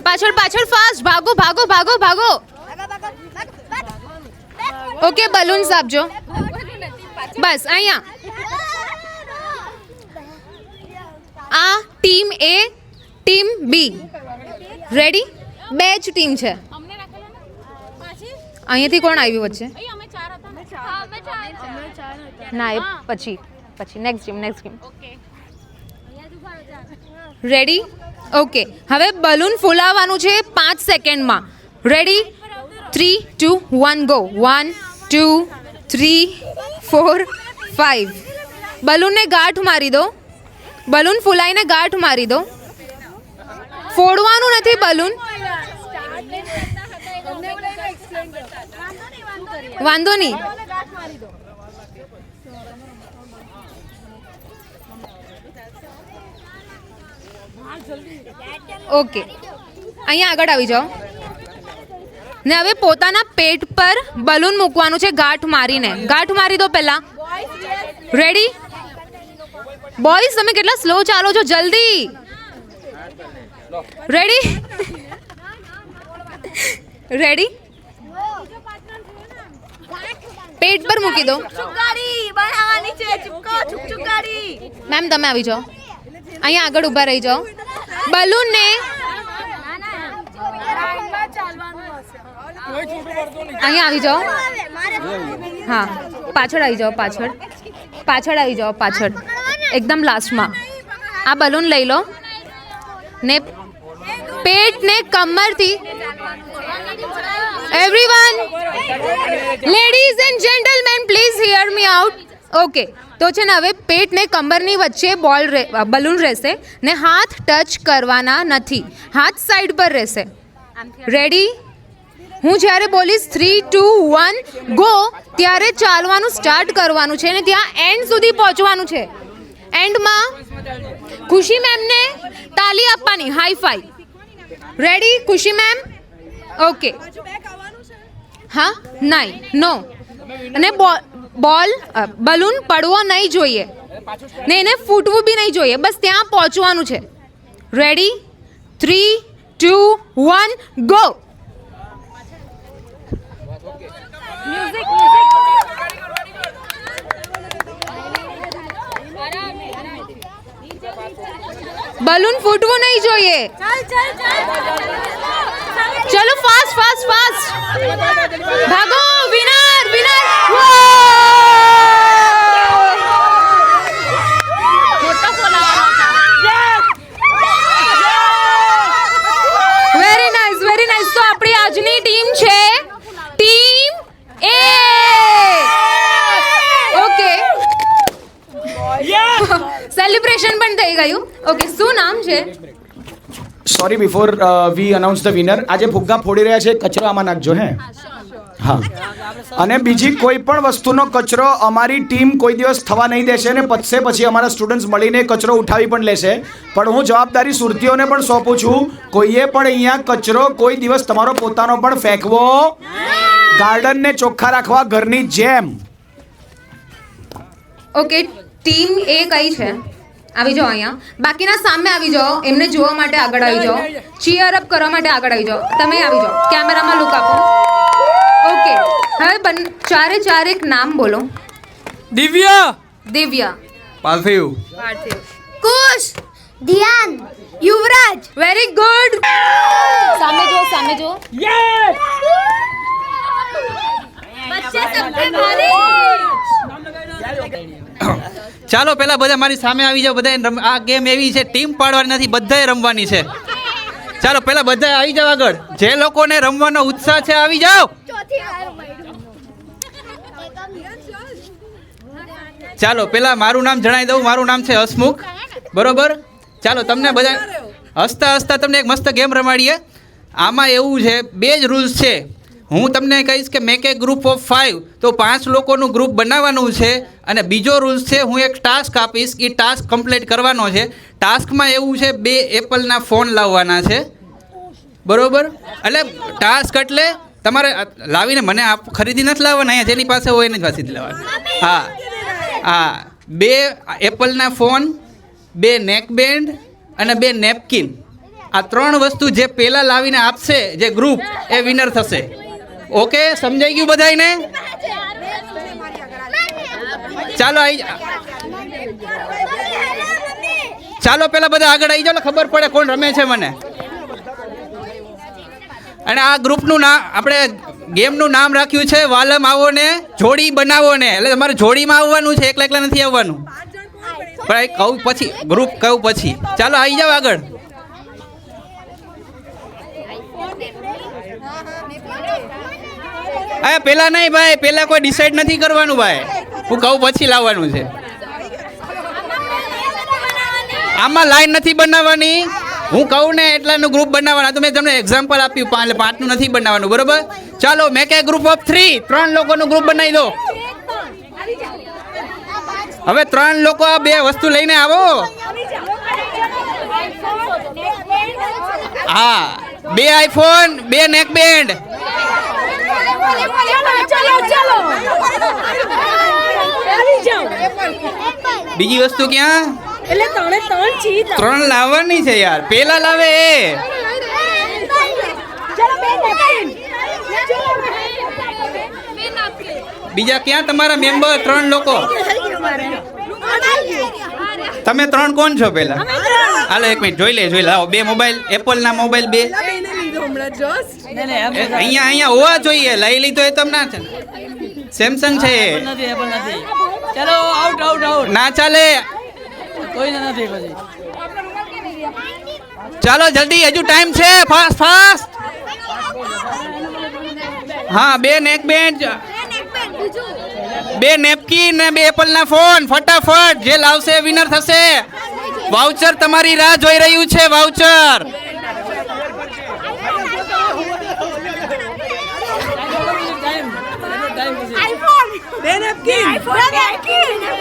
પાછળ ફાસ્ટ. ભાગો. ઓકે, બલૂન્સ આપજો. બસ અહીંયા. આ ટીમ એ, ટીમ બી. રેડી? 2 જ ટીમ છે. અહીંયાથી કોણ આવ્યું વચ્ચે? ના, એ પછી નેક્સ્ટ ગેમ. રેડી? ઓકે, હવે બલૂન ફૂલાવવાનું છે 5 સેકન્ડમાં. રેડી? 3 2 1 ગો. 1 2 3 4 5. બલૂનને ગાંઠ મારી દો. બલૂન ફૂલાઈને ગાંઠ મારી દો. ફોડવાનું નથી બલૂન. વાંધો નહીં. ઓકે, અહીંયા આગળ આવી જાઓ ને હવે પોતાના પેટ પર બલૂન મૂકવાનું છે ગાંઠ મારીને. ગાંઠ મારી દો પહેલા. Ready boys? તમે કેટલા સ્લો ચાલો છો, જલ્દી. Ready ready? પેટ પર મૂકી દો. મેમ તમે આવી જાઓ, અહીંયા આગળ ઊભા રહી જાઓ. બલૂનને અહીંયા આવી જાઓ. હા, પાછળ આવી જાઓ, પાછળ આવી જાઓ, પાછળ એકદમ લાસ્ટમાં. આ બલૂન લઈ લો ને પેટને કમરથી, everyone, ladies and gentleman please hear me out. Okay, તો છે ને હવે પેટને કમરની વચ્ચે બલૂન રહેશે ને હાથ ટચ કરવાના નથી, હાથ સાઈડ પર રહેશે. રેડી? હું જ્યારે બોલીશ 3, 2, 1 ગો ત્યારે ચાલવાનું સ્ટાર્ટ કરવાનું છે ને ત્યાં એન્ડ સુધી પહોંચવાનું છે. એન્ડમાં ખુશી મેમને તાલી આપવાની, હાઈ ફાઈ. રેડી ખુશી મેમ? ઓકે. હા, નહીં, નો. અને બલૂન પડવો નહીં જોઈએ ને એને ફૂટવું બી નહીં જોઈએ, બસ ત્યાં પહોંચવાનું છે. રેડી? 3, 2, 1 ગો. બલૂન ફૂટવું નહીં જોઈએ. ચલો ફાસ્ટ ફાસ્ટ ફાસ્ટ ભાગો. Winner winner. Very nice, very nice. તો આપણી આજની ટીમ છે ટીમ એ. ઓકે, સેલિબ્રેશન પણ થઈ ગયું. ઓકે, શું નામ છે? Sorry, before we announce the winner, આજે ફુગ્ગા ફોડી રહ્યા છે, કચરો આમાં નાખજો. હે, હા. અને બીજી કોઈ પણ વસ્તુનો કચરો અમારી ટીમ કોઈ દિવસ થવા નહીં દેશે ને પતશે પછી અમારા સ્ટુડન્ટ્સ મળીને કચરો ઉઠાવી પણ લેશે. પણ હું જવાબદારી સુરતીઓને પણ સોંપું છું, કોઈએ પણ અહીંયા કચરો કોઈ દિવસ તમારો પોતાનો પણ ફેંકવો, ગાર્ડનને ચોખ્ખા રાખવા ઘરની જેમ. ઓકે, ટીમ એ કઈ છે? આવી જાઓ અહીંયા. બાકીના સામે આવી જાઓ, એમને જોવા માટે આગળ આવી જાઓ, ચીયર અપ કરવા માટે આગળ આવી જાઓ. તમે આવી જાઓ, કેમેરામાં લુક આપો. ઓકે, હવે ચારે ચાર એક નામ બોલો. દિવ્યા, દિવ્યા, પાર્થિવ, કુશ, ધ્યાન, યુવરાજ. Very good. સામે જો, સામે જો. ચાલો પેલા બધા મારી સામે આવી જાઓ. બધા આ ગેમ એવી છે, ટીમ પાડવાની નથી, બધાએ રમવાની છે. ચાલો પેલા બધા આવી જાઓ આગળ. જે લોકોને રમવાનો ઉત્સાહ છે આવી જાઓ. ચાલો પેલા મારું નામ જણાવી દઉં. મારું નામ છે હસમુખ, બરોબર? ચાલો તમને બધા હસતા હસતા તમને એક મસ્ત ગેમ રમાડીએ. આમાં એવું છે, 2 જ રૂલ્સ છે. હું તમને કહીશ કે મેક એ ગ્રુપ ઓફ 5, તો 5 લોકોનું ગ્રુપ બનાવવાનું છે. અને બીજો રૂલ્સ છે, હું એક ટાસ્ક આપીશ, એ ટાસ્ક કમ્પ્લીટ કરવાનો છે. ટાસ્કમાં એવું છે 2 એપલના ફોન લાવવાના છે, બરોબર? એટલે ટાસ્ક એટલે તમારે લાવીને મને ખરીદી નથી લાવવાના, અહીંયા જેની પાસે હોય એને જ પાસેથી લાવવાના. હા હા, 2 એપલના ફોન, 2 નેકબેન્ડ અને 2 નેપકિન. આ 3 વસ્તુ જે પહેલાં લાવીને આપશે જે ગ્રુપ, એ વિનર થશે. ઓકે, સમજાઈ ગયું બધાને? ચાલો ચાલો પેલા બધા આગળ આવી જાઓ, ખબર પડે કોણ રમે છે મને. અને આ ગ્રુપનું નામ, આપણે ગેમનું નામ રાખ્યું છે વાલમ આવો ને જોડી બનાવો ને. એટલે તમારે જોડીમાં આવવાનું છે, એકલા એકલા નથી આવવાનું. પણ કહું પછી, ગ્રુપ કહું પછી. ચાલો આવી જાઓ આગળ. પેલા નહીં ભાઈ, પેલા કોઈ ડિસાઈડ નથી કરવાનું ભાઈ, હું કહું પછી લાવવાનું છે. આમાં લાઈન નથી બનાવવાની, હું કહું ને એટલાનું ગ્રુપ બનાવવાના. તો મેં તમને એક્ઝામ્પલ આપ્યું, 5નું નથી બનાવવાનું, બરોબર? ચાલો મેક એ ગ્રુપ ઓફ 3, 3 લોકોનું ગ્રુપ બનાવી દો. હવે 3 લોકો આ 2 વસ્તુ લઈને આવો. હા, 2 આઈફોન, 2 નેક બેન્ડ. બીજી વસ્તુ ક્યાં? એટલે ત્રણ ચીજ 3 લાવવાની છે યાર, પેલા લાવે એ. બીજા ક્યાં તમારા મેમ્બર? 3 લોકો. તમે 3 કોણ છો પેલા? હાલો 1 મિનિટ જોઈ લે. આવો 2 મોબાઈલ, એપલ ના મોબાઈલ 2 અહીંયા હોવા જોઈએ. લઈ લીધો એ તમને છે. સેમસંગ છે. ચલો આઉટ આઉટ આઉટ ના ચાલે. કોઈ નથી પછી ચાલો જલ્દી, હજુ ટાઈમ છે. Fast fast. હા, 2 નેક બેન્ડ, 2 નેપકિન ને 2 એપલ ના ફોન. ફટાફટ, જે લાવશે વિનર થશે. વાઉચર તમારી રાહ જોઈ રહ્યું છે. Voucher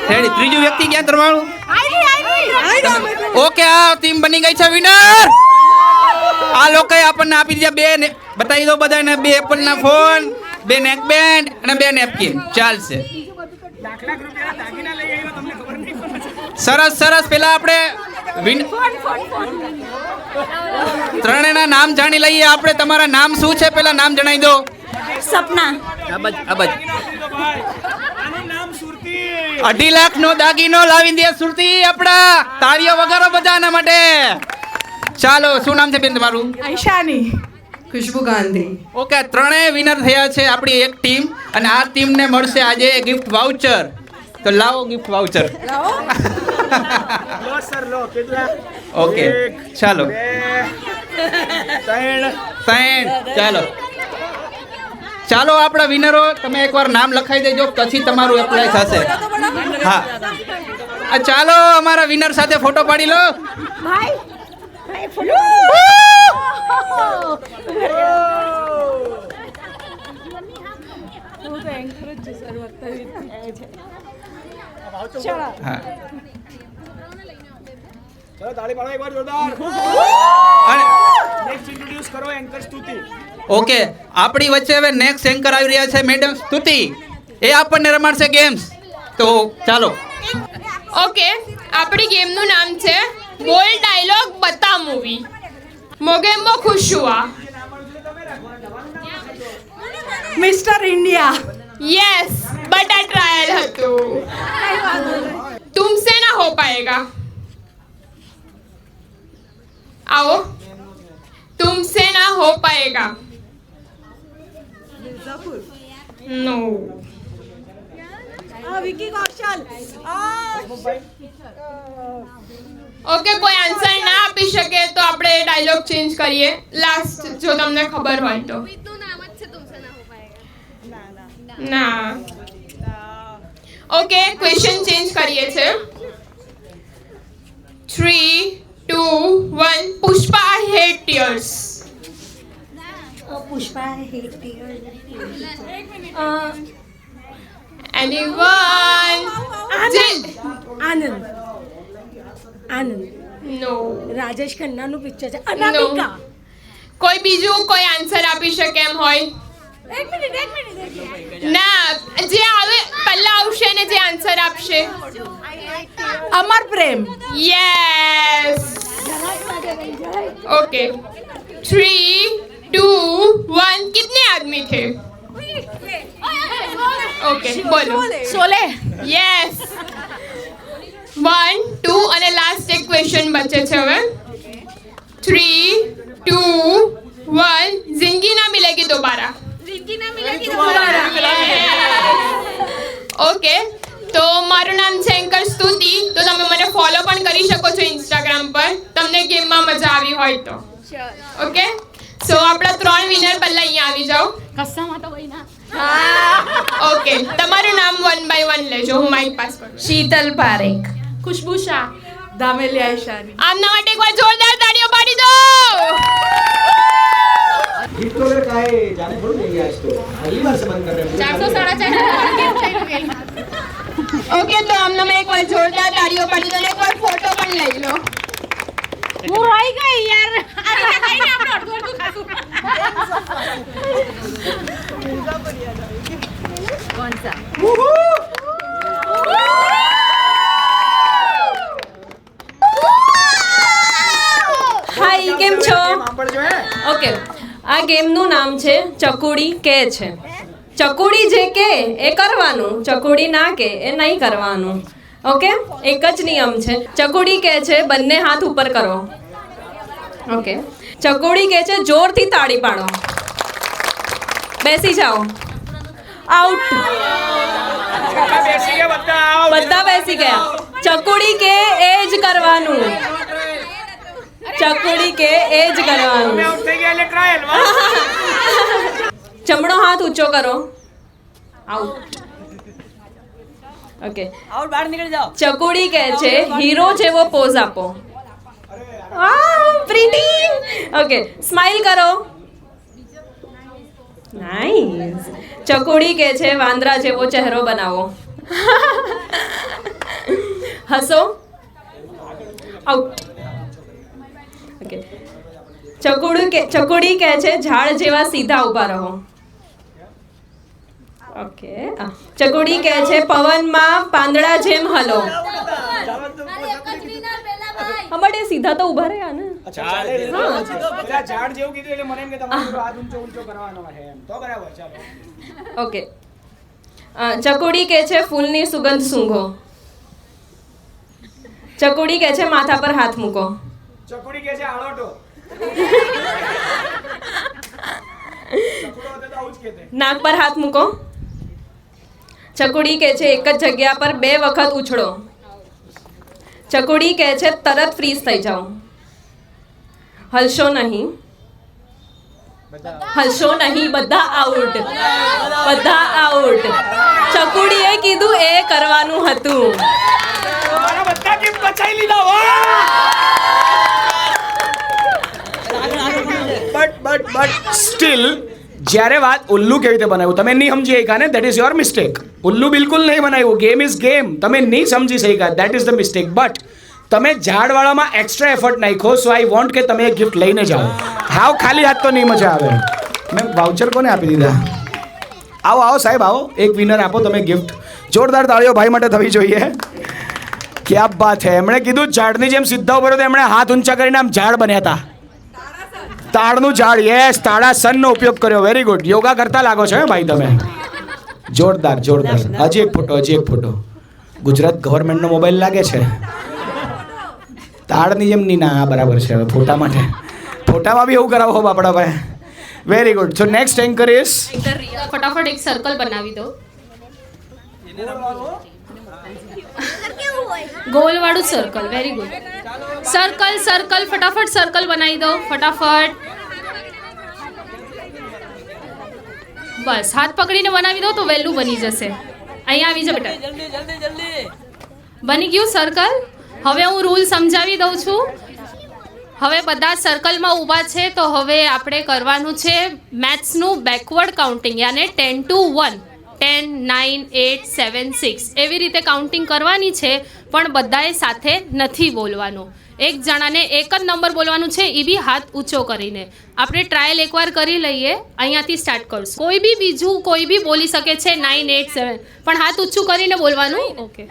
ready. ત્રીજું વ્યક્તિ ક્યાં તમારું? ઓકે, આ ટીમ બની ગઈ છે વિનર. આ લોકોએ આપણને આપી દીધા 2 બતાવી દો બધાને. 2 એપલ ના ફોન, 2 નેક બેન્ડ અને 2 નેપકિન. ચાલશે. સરસ સરસ. પેલા આપણે ત્રણેયના નામ જાણી લઈએ આપણે. તમારા નામ શું છે? પેલા નામ જણાવી દો. સપના. અબજ 2.5 લાખ નો દાગીનો લાવી દે સુરતી આપડા. તાળીઓ વગાડો બધાના માટે. ચાલો, શું નામ છે બેન તમારું? ઈશાની. ખુશ્બુ ગાંધી. ઓકે, 3 વિનર થયા છે આપણી એક ટીમ, અને આ ટીમને મળશે આજે ગિફ્ટ વાઉચર. તો લાવો ગિફ્ટ વાઉચર. ઓકે, ચાલો 3. ચાલો આપણા વિનરો, તમે એકવાર નામ લખાઈ દેજો, પછી તમારું એપ્લાય થશે. હા, ચાલો અમારા વિનર સાથે ફોટો પાડી લો. હા, ઓકે, આપણી વચ્ચે હવે નેક્સ્ટ એન્કર આવી રહ્યા છે મેડમ સ્તુતિ. એ આપણને રમાડશે ગેમ્સ. તો ચાલો. ઓકે, આપણી ગેમનું નામ છે બોલ ડાયલોગ બતા મૂવી. મોગેમ્બો ખુશ હુઆ. Mister India. યસ, બટ આ ટ્રાયલ હતું. તુમસે ના હો પાએગા. आओ. तुमसे ना हो पाएगा. नो. વિકી કૌશલ. ઓકે, કોઈ આન્સર ના આપી શકે તો આપણે ડાયલોગ ચેન્જ કરીએ. લાસ્ટ જો તમને ખબર હોય તો. ના. ઓકે, ક્વેશ્ચન ચેન્જ કરીએ છે. 3, 2, 1. Pushpa I hate tears. Pushpa hate tears. Anyone? Anand. No. Rajesh ખન્નાનું પિક્ચર છે. અનામિકા. કોઈ બીજું કોઈ આન્સર આપી શકે એમ હોય? એક મિનિટ. ના, જે આવે પહેલા આવશે ને જે આન્સર આપશે. અમર પ્રેમ. યસ. ओके 3, 2, 1. कितने आदमी थे? ओके, बोलो. શોલે. यस. 1, 2 અને લાસ્ટ એક ક્વેશ્ચન બચે છે હવે. 3, 2, 1. जिंदगी ना मिलेगी दोबारा. ઓકે, તો મારું નામ છે એન્કર સ્તુતિ. તો તમે મને ફોલો પણ કરી શકો છો ઇન્સ્ટાગ્રામ પર, તમને ગેમમાં મજા આવી હોય તો. ઓકે, સો આપણા 3 વિનર પહેલા અહીંયા આવી જાઓ. ઓકે, તમારું નામ 1 by 1 લેજો. હું માઇક પાસ કરું. શીતલ પારેખ. ખુશ્બુ શાહ. દામેલિયા ઈશાની. આમના માટે એકવાર જોરદાર તાળીઓ પાડી દો. तो फिर काहे जाने थोड़ी नहीं आज तो अगली बार से बंद कर रहे हैं 400 450 ઓકે, તો આમને મેં એકવાર જોરદાર તાળીઓ પાડી દો અને એકવાર ફોટો પણ લઈ લો. હું રહી ગઈ યાર આપણે અડધું ખાશું હાય, કેમ છો? ઓકે, આ ગેમનું નામ છે ચકુડી કે છે. ચકુડી જે કે એ કરવાનું, ચકુડી ના કે એ નહીં કરવાનું. ઓકે, એક જ નિયમ છે. ચકુડી કે છે બંને હાથ ઉપર કરો. ઓકે, ચકુડી કે છે જોરથી તાળી પાડો. બેસી જાઓ. આઉટ. બધા બેસી ગયા. ચકુડી કે એ જ કરવાનું. ચકુડી કે એ જ કરવાનું. જમણો હાથ ઊંચો કરો. આઉટ. ઓકે, આઉટ, બહાર નીકળી જાઓ. ચકુડી કહે છે હીરો જેવો પોઝ આપો. પ્રીટી. ઓકે, સ્માઈલ કરો. નાઈસ. ચકુડી કહે છે વાંદરા જેવો ચહેરો બનાવો. હસો. આઉટ. ઓકે, ચકુડી કહે છે ઝાડ જેવા સીધા ઊભા રહો. ઓકે, ચકુડી કહે છે પવનમાં પાંદડા જેમ હલો. અમારે સીધા તો ઊભા રહ્યા ને. ઝાડ જેવું કીધું એટલે મને એમ કે તમારો હાથ ઊંચો કરવાનો છે એમ. તો બરાબર, ચાલો. ઓકે, ચકુડી કહે છે ફૂલની સુગંધ સૂંઘો. ચકુડી કહે છે માથા પર હાથ મૂકો. ચકુડી કે છે આળોટો. નાક પર હાથ મૂકો. ચકુડી કહે છે એક જ જગ્યા પર 2 વખત ઉછળો. ચકુડી કહે છે તરત ફ્રીઝ થઈ જાઓ. હલશો નહીં. હલશો નહીં. બધા આઉટ. બધા આઉટ. ચકુડીએ કીધું એ કરવાનું હતું. બધા કેમ બચાઈ લીધા? બટ સ્ટીલ જ્યારે વાત ઉલ્લુ કેવી રીતે બનાવ્યું તમે નહીં સમજી શક્યા ને, દેટ ઇઝ યોર મિસ્ટેક. ઉલ્લુ બિલકુલ નહીં બનાવ્યું. Game is game. તમે નહીં સમજી શક્યા, that is the mistake. But તમે ઝાડવાળામાં એક્સ્ટ્રા એફર્ટ નાખ્યો, સો આઈ વોન્ટ કે તમે એ ગિફ્ટ લઈને જાઓ. હાવ ખાલી હાથ તો નહીં મજા આવે. મેં વાઉચર કોને આપી દીધા? આવો આવો સાહેબ, આવો. એક વિનર આપો તમે ગિફ્ટ. જોરદાર તાળીઓ ભાઈ માટે થવી જોઈએ. ક્યાં બાત છે. એમણે કીધું ઝાડની જેમ સીધા ઉપર તો એમણે હાથ ઊંચા કરીને આમ ઝાડ બન્યા હતા. તાડનું ઝાડ. યસ, તાડાસનનો ઉપયોગ કર્યો. Very good. યોગા કરતા લાગો છો ભાઈ તમે. જોરદાર જોરદાર. હજી એક ફોટો, હજી એક ફોટો. ગુજરાત ગવર્મેન્ટનો મોબાઈલ લાગે છે. તાડની જેમ નહીં. ના, બરાબર છે. હવે ફોટા માટે ફોટામાં બી એવું કરાવો બાપડા ભાઈ. Very good. So next anchor is ફટાફટ એક સર્કલ બનાવી દો. ગોલ વાળું circle. Very good. Circle circle ફટાફટ સર્કલ બનાવી દો. ફટાફટ. બસ હાથ પકડીને બનાવી દો તો વહેલું બની જશે. અહીંયા આવી જાઓ બેટા. જલ્દી જલ્દી જલ્દી. બની ગયું સર્કલ. હવે હું રૂલ સમજાવી દઉં છું. હવે બધા સર્કલમાં ઊભા છે તો હવે આપણે કરવાનું છે મેથ્સનું બેકવર્ડ કાઉન્ટિંગ, યાને 10 to 1. 10, 9, 8, 7, 6 એવી રીતે કાઉન્ટિંગ કરવાની છે, પણ બધાએ સાથે નથી બોલવાનું. એક જણાને એક જ નંબર બોલવાનું છે, એ બી હાથ ઊંચો કરીને. આપણે ટ્રાયલ એકવાર કરી લઈએ. અહીંયાથી સ્ટાર્ટ કરશું. કોઈ બી બીજું કોઈ બી બોલી શકે છે 9, 8, 7, પણ હાથ ઊંચું કરીને બોલવાનું. ઓકે,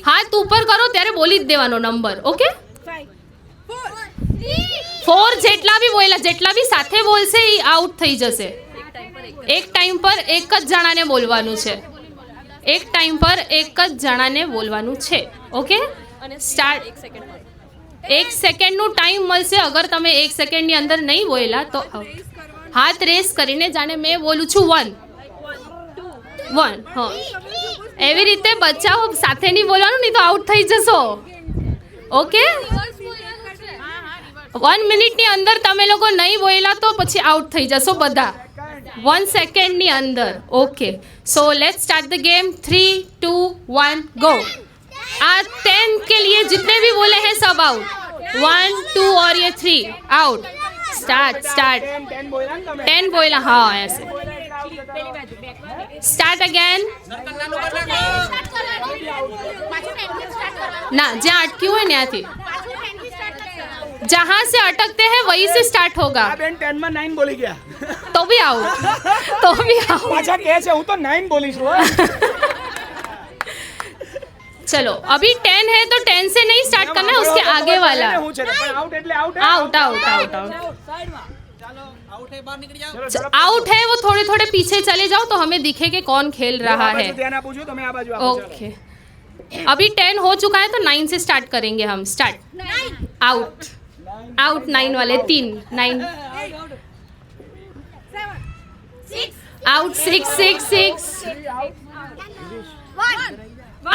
હાથ ઉપર કરો ત્યારે બોલી જ દેવાનો નંબર. ઓકે, 4 જેટલા બી બોલ્યા, જેટલા બી સાથે બોલશે એ આઉટ થઈ જશે. એક ટાઈમ પર એક જ જણાને બોલવાનું છે. એક ટાઈમ પર એક જ જણાને બોલવાનું છે. Okay, start. 1 સેકન્ડનું ટાઈમ મળશે. અગર તમે 1 સેકન્ડની અંદર નહીં બોલ્યા તો આઉટ. હાથ રેસ કરીને જાણે મેં બોલું છું 1 1. હા, એવી રીતે બચાવો. સાથે નહીં બોલવાનું, નહીં તો આઉટ થઈ જશો. ઓકે, 1 મિનિટની અંદર તમે લોકો નહીં બોલ્યા તો પછી આઉટ થઈ જશો બધા. 1 સેकेंड अंदर. Okay, so let's start the game. 3, 2, 1 गो. आज 10 के लिए जितने भी बोले हैं सब आउट. 1, 2 और ये 3 आउट. Start start. 10 बोला. हाँ, ऐसे स्टार्ट अगेन ना જ્યાં અટક્યું હોય ત્યાંથી जहाँ से अटकते हैं वहीं से स्टार्ट होगा બેન 10 માં 9 બોલી ગયા तो भी आउट तो भी आउट પાછા કહે છે હું તો 9 બોલીશ હો चलो अभी 10 है तो 10 से नहीं स्टार्ट करना है उसके आगे वाला હું છે પણ આઉટ એટલે out out out out out out है वो थोड़े थोड़े पीछे चले जाओ तो हमें दिखे कि कौन खेल रहा है ધ્યાન આપું છું તમે આ બાજુ આપો ओके अभी 10 हो चुका है तो 9 से स्टार्ट करेंगे हम स्टार्ट आउट आउट 9 वाले 3 9 आउट 6 6 6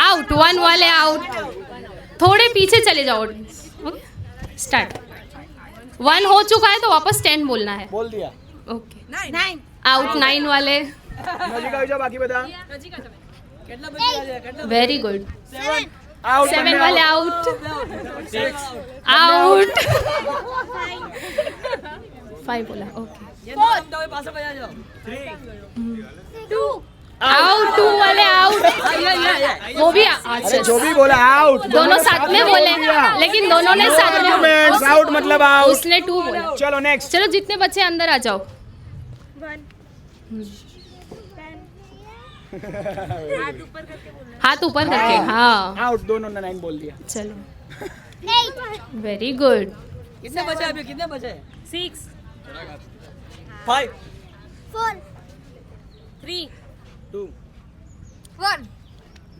आउट 1 वाले आउट थोड़े पीछे चले जाओ स्टार्ट 1 हो चुका है तो वापस 10 बोलना है બોલ દિયા ओके आउट 9 वाले નજીક આવી જાઓ બાકી બધા वेरी गुड આઉટ 7 वाले आउट आउट 5 बोला ओके आउट 2 वाले आउट वो भी अच्छा जो भी बोला आउट दोनों साथ में बोले लेकिन दोनों ने साथ में आउट मतलब आउट उसने 2 बोला चलो नेक्स्ट चलो जितने बच्चे अंदर आ जाओ हाथ ऊपर करके हाँ आउट दोनों ने 9 बोल दिया चलो वेरी गुड कितने बचे अभी कितने बचे 6 5 4 3 2 1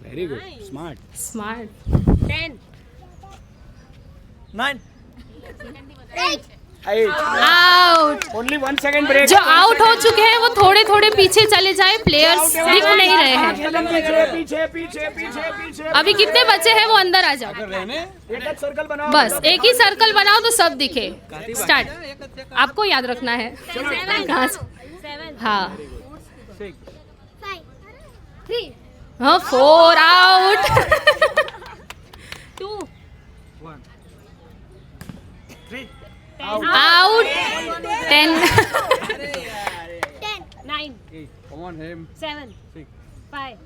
very good smart smart 10 9 8 out only 1 second break जो आउट हो चुके हैं वो थोड़े थोड़े पीछे चले जाए प्लेयर्स दिख नहीं रहे हैं पीछे पीछे पीछे पीछे पीछे अभी कितने बचे हैं वो अंदर आ जाओ एक सर्कल बनाओ बस एक ही सर्कल बनाओ तो सब दिखे स्टार्ट आपको याद रखना है कहाँ से? हाँ 5 3 हाँ 4 आउट 2 आउट 10 9 7 5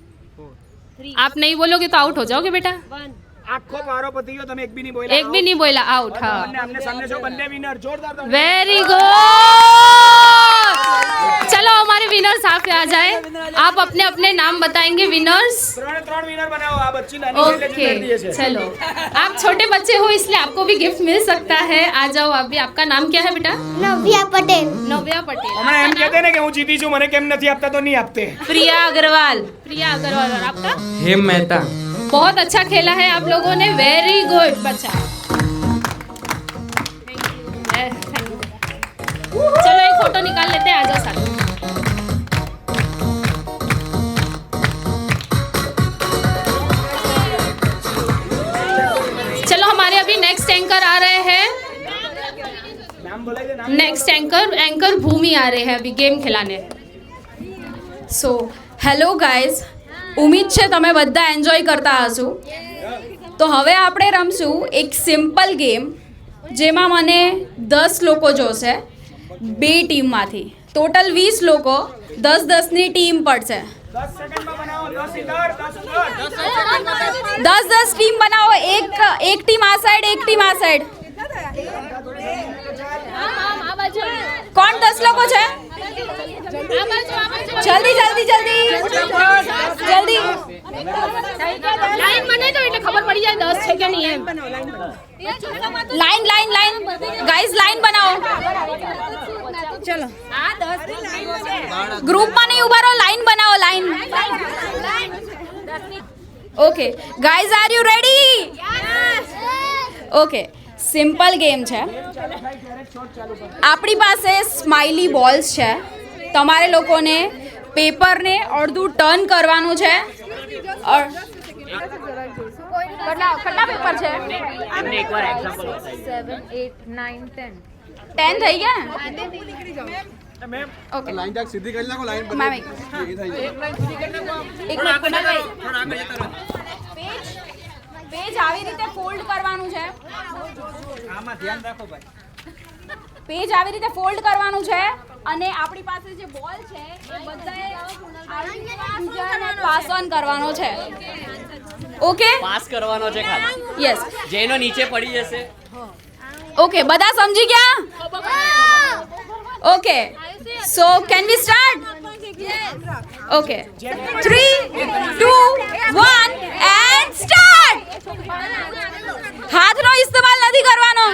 3 आप नहीं बोलोगे तो आउट हो जाओगे बेटा 1 આખો પારો પતી ગયો તમે એક બી નહીં બોલ્યા एक भी नहीं बोला आउट हाँ બંને આમને સામને છો બંને વિનર જોરદાર તાળી वेरी गुड चलो हमारे विनर्स आप आ जाए आप अपने अपने नाम बताएंगे विनर्स ત્રણ વિનર બનાવો આ બચ્ચી નાની એટલે ओके જીતી દીએ છે चलो आप छोटे बच्चे हो इसलिए आपको भी गिफ्ट मिल सकता है आ जाओ आप भी आपका नाम क्या है बेटा नव्या पटेल नव्या पटेल હમણાં એમ કહેતે ને કે હું જીતી છું મને કેમ નથી આપતા તો નહીં આપતે प्रिया अग्रवाल प्रिया अग्रवाल और आपका हेम मेहता बहुत अच्छा खेला है आप लोगों ने वेरी गुड बच्चा चलो एक फोटो निकाल लेते हैं आ जाओ साथ चलो हमारे अभी नेक्स्ट एंकर आ रहे हैं નામ બોલાઈ દે નામ नेक्स्ट एंकर भूमि आ रहे हैं अभी गेम खिलाने સો હેલો ગાઈઝ ઉમ્મીદ છે તમે બધા એન્જોય કરતા હશો તો હવે આપણે રમશું એક સિમ્પલ ગેમ જેમાં મને 10 લોકો જોશે બે ટીમમાંથી ટોટલ 20 લોકો 10-10ની ટીમ પડશે 10 સેકન્ડમાં બનાવો 10 ઇધર 10 10 ટીમ બનાવો એક ટીમ આ સાઈડ એક ટીમ આ સાઈડ કોણ 10 લોકો છે જલ્દી જલ્દી જલ્દી જલ્દી लाइन बने तो એટલે ખબર પડી જાય 10 છે કે નહીં એમ line line line guys line બનાવો ચલો ગ્રુપમાં નહીં ઉભા રહો લાઈન બનાવો line okay guys are you ready okay simple game છે આપણી પાસે સ્માઇલી બોલ્સ છે તમારે લોકોને પેપરને અડધું ટર્ન કરવાનું છે કેટલા પેપર છે 7 8 9 10 થઈ ગયા ને મેમ ઓકે લાઈન તક સીધી કરી નાખો લાઈન મેમ એક પેજ આવી રીતે ફોલ્ડ કરવાનું છે આમાં ધ્યાન રાખો ભાઈ પેજ આવી રીતે ફોલ્ડ કરવાનું છે અને આપણી પાસે જે બોલ છે એ બધાએ બીજાને પાસ ઓન કરવાનો છે. ઓકે, પાસ કરવાનો છે ખાલી. યસ. જેનો નીચે પડી જશે. ઓકે, બધા સમજી ગયા? Okay, so can we start? Okay, 3, 2, 1 and start. હાથનો ઇસ્તેમાલ નથી કરવાનો.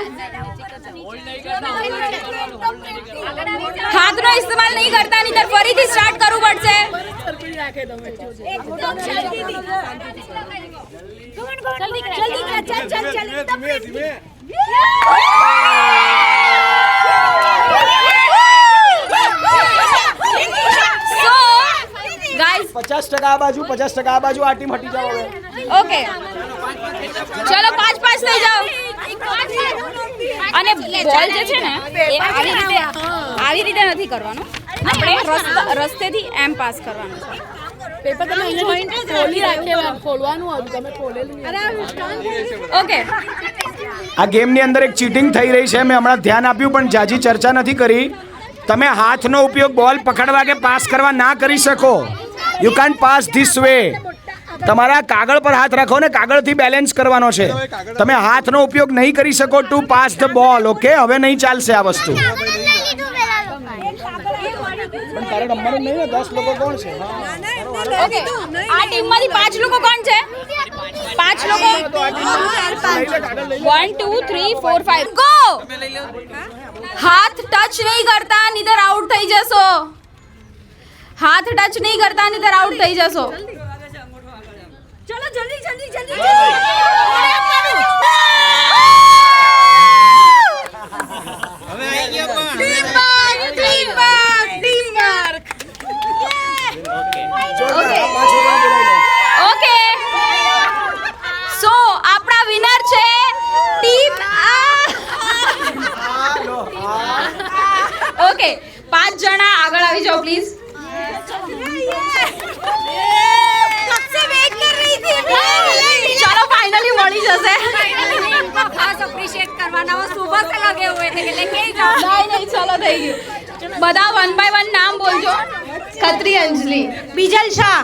હાથનો ઇસ્તેમાલ નહીં કરતા, નહીંતર ફરીથી સ્ટાર્ટ કરવું પડશે. સો ગાઈસ, 50% આ બાજુ 50% આ બાજુ, આ ટીમ હટી જાઓ હવે. ઓકે, ચલો 5-5 થઈ જાઓ. અને બોલ જે છે ને એ આવી રીતે નથી કરવાનો, આપણે રસ્તેથી એમ પાસ કરવાનું છે. પેપર તમે જોઈન્ટ ખોલી રાખે ખોલવાનું હતું, તમે ખોલેલું. ઓકે, આ ગેમની અંદર એક ચીટિંગ થઈ રહી છે. મેં હમણાં ધ્યાન આપ્યું પણ જાજી ચર્ચા નથી કરી. તમે હાથનો ઉપયોગ બોલ પકડવા કે પાસ કરવા ના કરી શકો. You can't pass this way. તમારા કાગળ પર હાથ રાખો ને કાગળથી બેલેન્સ કરવાનો છે. તમે હાથનો ઉપયોગ નહીં કરી શકો to pass the ball. Okay, હવે નહીં ચાલશે આ વસ્તુ. પણ તારે નંબર નહીં ને 10 લોકો કોણ છે? ઓકે, આ ટીમમાંથી 5 લોકો કોણ છે? 5 લોકો. 1 2 3 4 5 ગો. હાથ ટચ નહીં કરતા, નીધર આઉટ થઈ જશો. હાથ ટચ નહીં કરતા, નીધર આઉટ થઈ જશો. ચલો જલ્દી જલ્દી જલ્દી ઓકે, સો આપણા વિનર છે ટીમ ઓકે, 5 જણા આગળ આવી જાઓ પ્લીઝ. चलो फाइनली मળી જશે. ખાસ એપ્રિશિએટ કરવાના હો, સુબહ से लगे हुए थे कि लेके ही जाओ. नहीं चलो થઈ ગયું. બધા 1 બાય 1 નામ બોલજો. ખત્રી અંજલિ, બીજલ શાહ,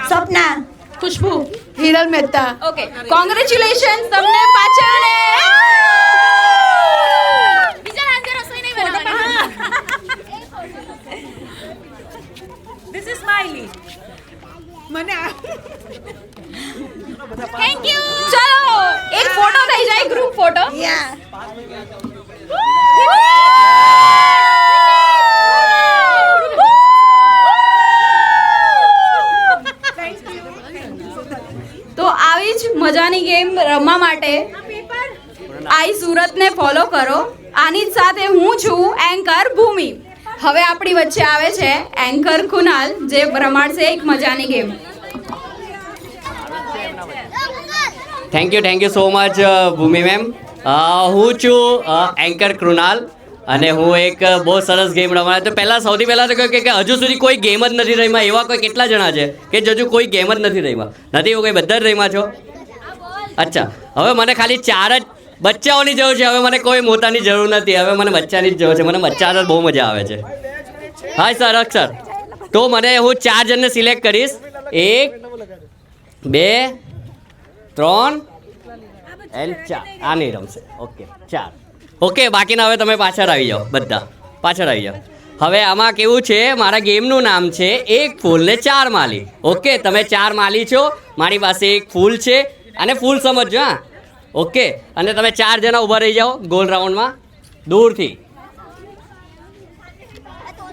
સપના, ખુશ્બુ, હિરલ મહેતા. ઓકે, કોંગ્રેચ્યુલેશન તમને પાછળને. બીજા આન્સર રસોઈ નહીં બનાવવાની. This is smiley. મને થેન્ક યુ. ચલો એક ફોટો થઈ જાય, ગ્રુપ ફોટો. તો આવી જ મજાની ગેમ રમવા માટે આઈ સુરતને ફોલો કરો. આની જ સાથે હું છું એન્કર ભૂમિ. હવે આપણી વચ્ચે આવે છે એન્કર કુનાલ, જે રમાડશે એક મજાની game. Thank you so much Bhumi ma'am. હું છું એન્કર કૃણાલ અને હું એક બહુ સરસ ગેમ રમાડે. તો સૌથી પહેલાં તો કહ્યું કે હજુ સુધી કોઈ ગેમ જ નથી રમ્યા. એવા કોઈ કેટલા જણા છે કે હજુ કોઈ ગેમ જ નથી રમ્યા? નથી એવું કોઈ? બધા જ રમ્યા છો? અચ્છા, હવે મને ખાલી 4 જ બચ્ચાઓની જરૂર છે. હવે મને કોઈ મોટાની જરૂર નથી. હવે મને બચ્ચાની જ જરૂર છે. મને બચ્ચા જ બહુ મજા આવે છે. હા સર, અક્ષર. તો મને હું 4 જણને સિલેક્ટ કરીશ. 1 2 3 એન્ડ 4. આ નહીં રમશે. ઓકે, 4. ઓકે, બાકીના હવે તમે પાછળ આવી જાઓ. બધા પાછળ આવી જાઓ. હવે આમાં કેવું છે, મારા ગેમનું નામ છે 1 ફૂલ ને 4 માલી. ઓકે, તમે 4 માલી છો, મારી પાસે 1 ફૂલ છે. અને ફૂલ સમજજો. હા, ઓકે. અને તમે 4 જણા ઊભા રહી જાઓ ગોલ રાઉન્ડમાં દૂરથી.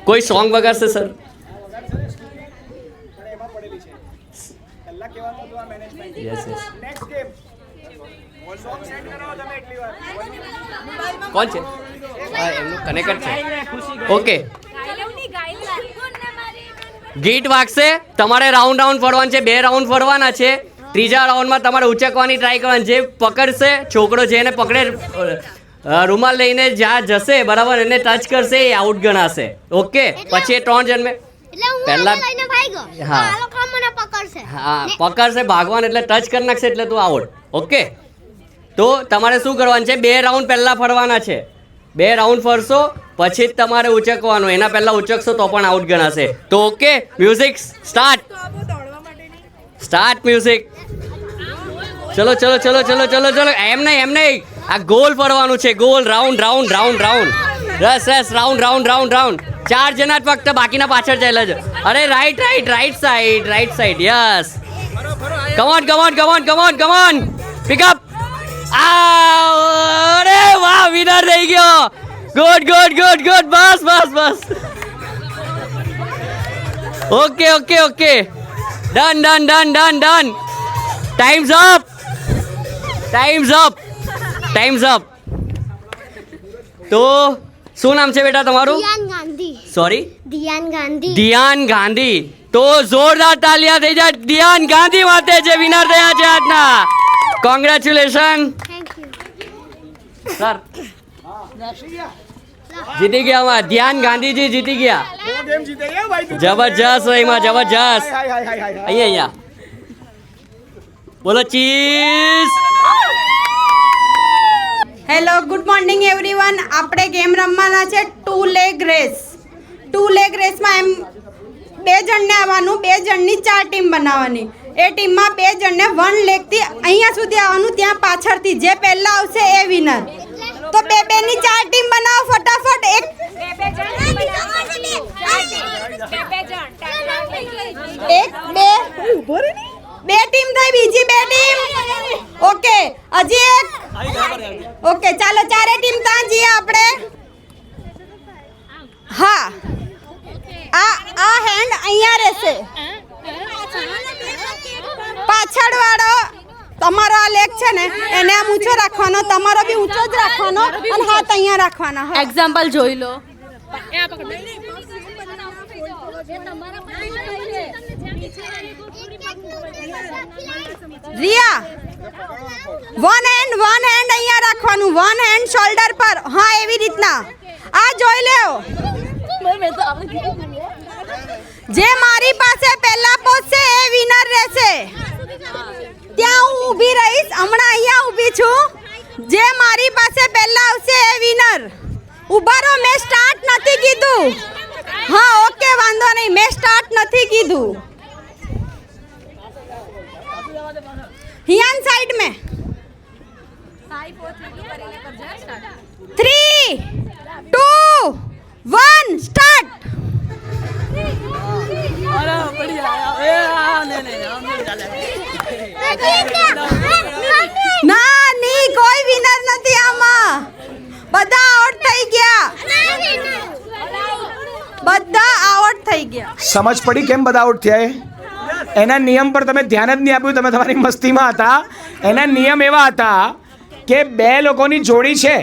કોઈ સોંગ વગાડશે સર? Yes yes. કોણ છે? એમનું કનેક્ટ છે. ઓકે, ગીત વાગશે. તમારે રાઉન્ડ ફરવાનું છે. 2 રાઉન્ડ ફરવાના છે. ત્રીજા રાઉન્ડમાં તમારે ઉચકવાની ટ્રાય કરવાની. જે પકડશે, છોકરો જે એને પકડે રૂમાલ લઈને જ્યાં જશે બરાબર, એને ટચ કરશે એ આઉટ ગણાશે. ઓકે, પછી એ 3 જણ પહેલા હા પકડશે, ભાગવાનું એટલે ટચ કરી નાખશે એટલે તું આઉટ. ઓકે, તો તમારે શું કરવાનું છે? 2 રાઉન્ડ પહેલા ફરવાના છે. 2 રાઉન્ડ ફરશો પછી જ તમારે ઉચકવાનું. એના પહેલા ઉચકશો તો પણ આઉટ ગણાશે. તો ઓકે, મ્યુઝિક સ્ટાર્ટ. મ્યુઝિક. ચલો ચલો ચલો ચલો ચલો ચલો. એમ નહીં આ ગોલ ફરવાનું છે. ગોલ, રાઉન્ડ રાઉન્ડ રાઉન્ડ રાઉન્ડ. રસ રાઉન્ડ રાઉન્ડ રાઉન્ડ રાઉન્ડ. 4 જણા જ ફક્ત, બાકીના પાછળ ચાલ્યા છે. અરે right side. Yes, come on pick up. અરે વાહ, વિનર થઈ ગયો. ગુડ. બસ. ઓકે. ડન. Time's up. તો શું નામ છે બેટા તમારું? સોરી, ધ્યાન ગાંધી. તો જોરદાર તાલિયા થઈ જાય ધ્યાન ગાંધી માટે, જે વિનર થયા છે આજના. Congratulation sir. જીતી ગયા ધ્યાન ગાંધીજી, જીતી ગયા. જબરજસ્ત રહીમાં, જબરજસ્ત. અહીંયા બોલો cheese. Hello, good morning everyone. આપણે ગેમ રમવાના છે 2 લેગ રેસ. 2 લેગ રેસમાં એમ 2 જણને આવવાનું, 2 જણની 4 ટીમ બનાવવાની. એ ટીમમાં 2 જણને 1 લેગથી અહીંયા સુધી આવવાનું, ત્યાં પાછળથી જે પહેલા આવશે એ વિનર. તો 2 ની 4 ટીમ બનાવો ફટાફટ. બે ટીમ થઈ, બીજી 2 ટીમ. ઓકે, હજી એક. ઓકે, ચાલો 4 ટીમ ત્યાં જઈએ આપણે. હા, આ હેન્ડ અહીંયા રહેશે. પાછળ વાળો તમારો આ લેગ છે ને એને આમ ઊંચો રાખવાનો, તમારો બી ઊંચો જ રાખવાનો અને હાથ અહીંયા રાખવાના. એક્ઝામ્પલ જોઈ લો. રિયા, વન હેન્ડ અહીંયા રાખવાનું, 1 હેન્ડ શોલ્ડર પર. હા, એવી રીતના. આ જોઈ લેવો. જે મારી પાસે પહેલા પહોંચશે એ વિનર રહેશે. ત્યાં હું ઊભી રહીશ, હમણાં અહીંયા ઊભી છું. જે મારી પાસે પહેલા આવશે એ વિનર. ઊભા રહો, મેં સ્ટાર્ટ નથી કીધું. હા, ઓકે, વાંધો નહીં, મેં સ્ટાર્ટ નથી કીધું. हियान साइड में 3, 2, 1 स्टार्ट. ના ની કોઈ વિનર નથી આમાં. બધા આઉટ થઈ ગયા. સમજ પડી કેમ બધા આઉટ થયા? એના નિયમ પર તમે ધ્યાન જ નહીં આપ્યું, તમે તમારી મસ્તીમાં હતા. એના નિયમ એવા હતા કે 2 લોકોની જોડી છે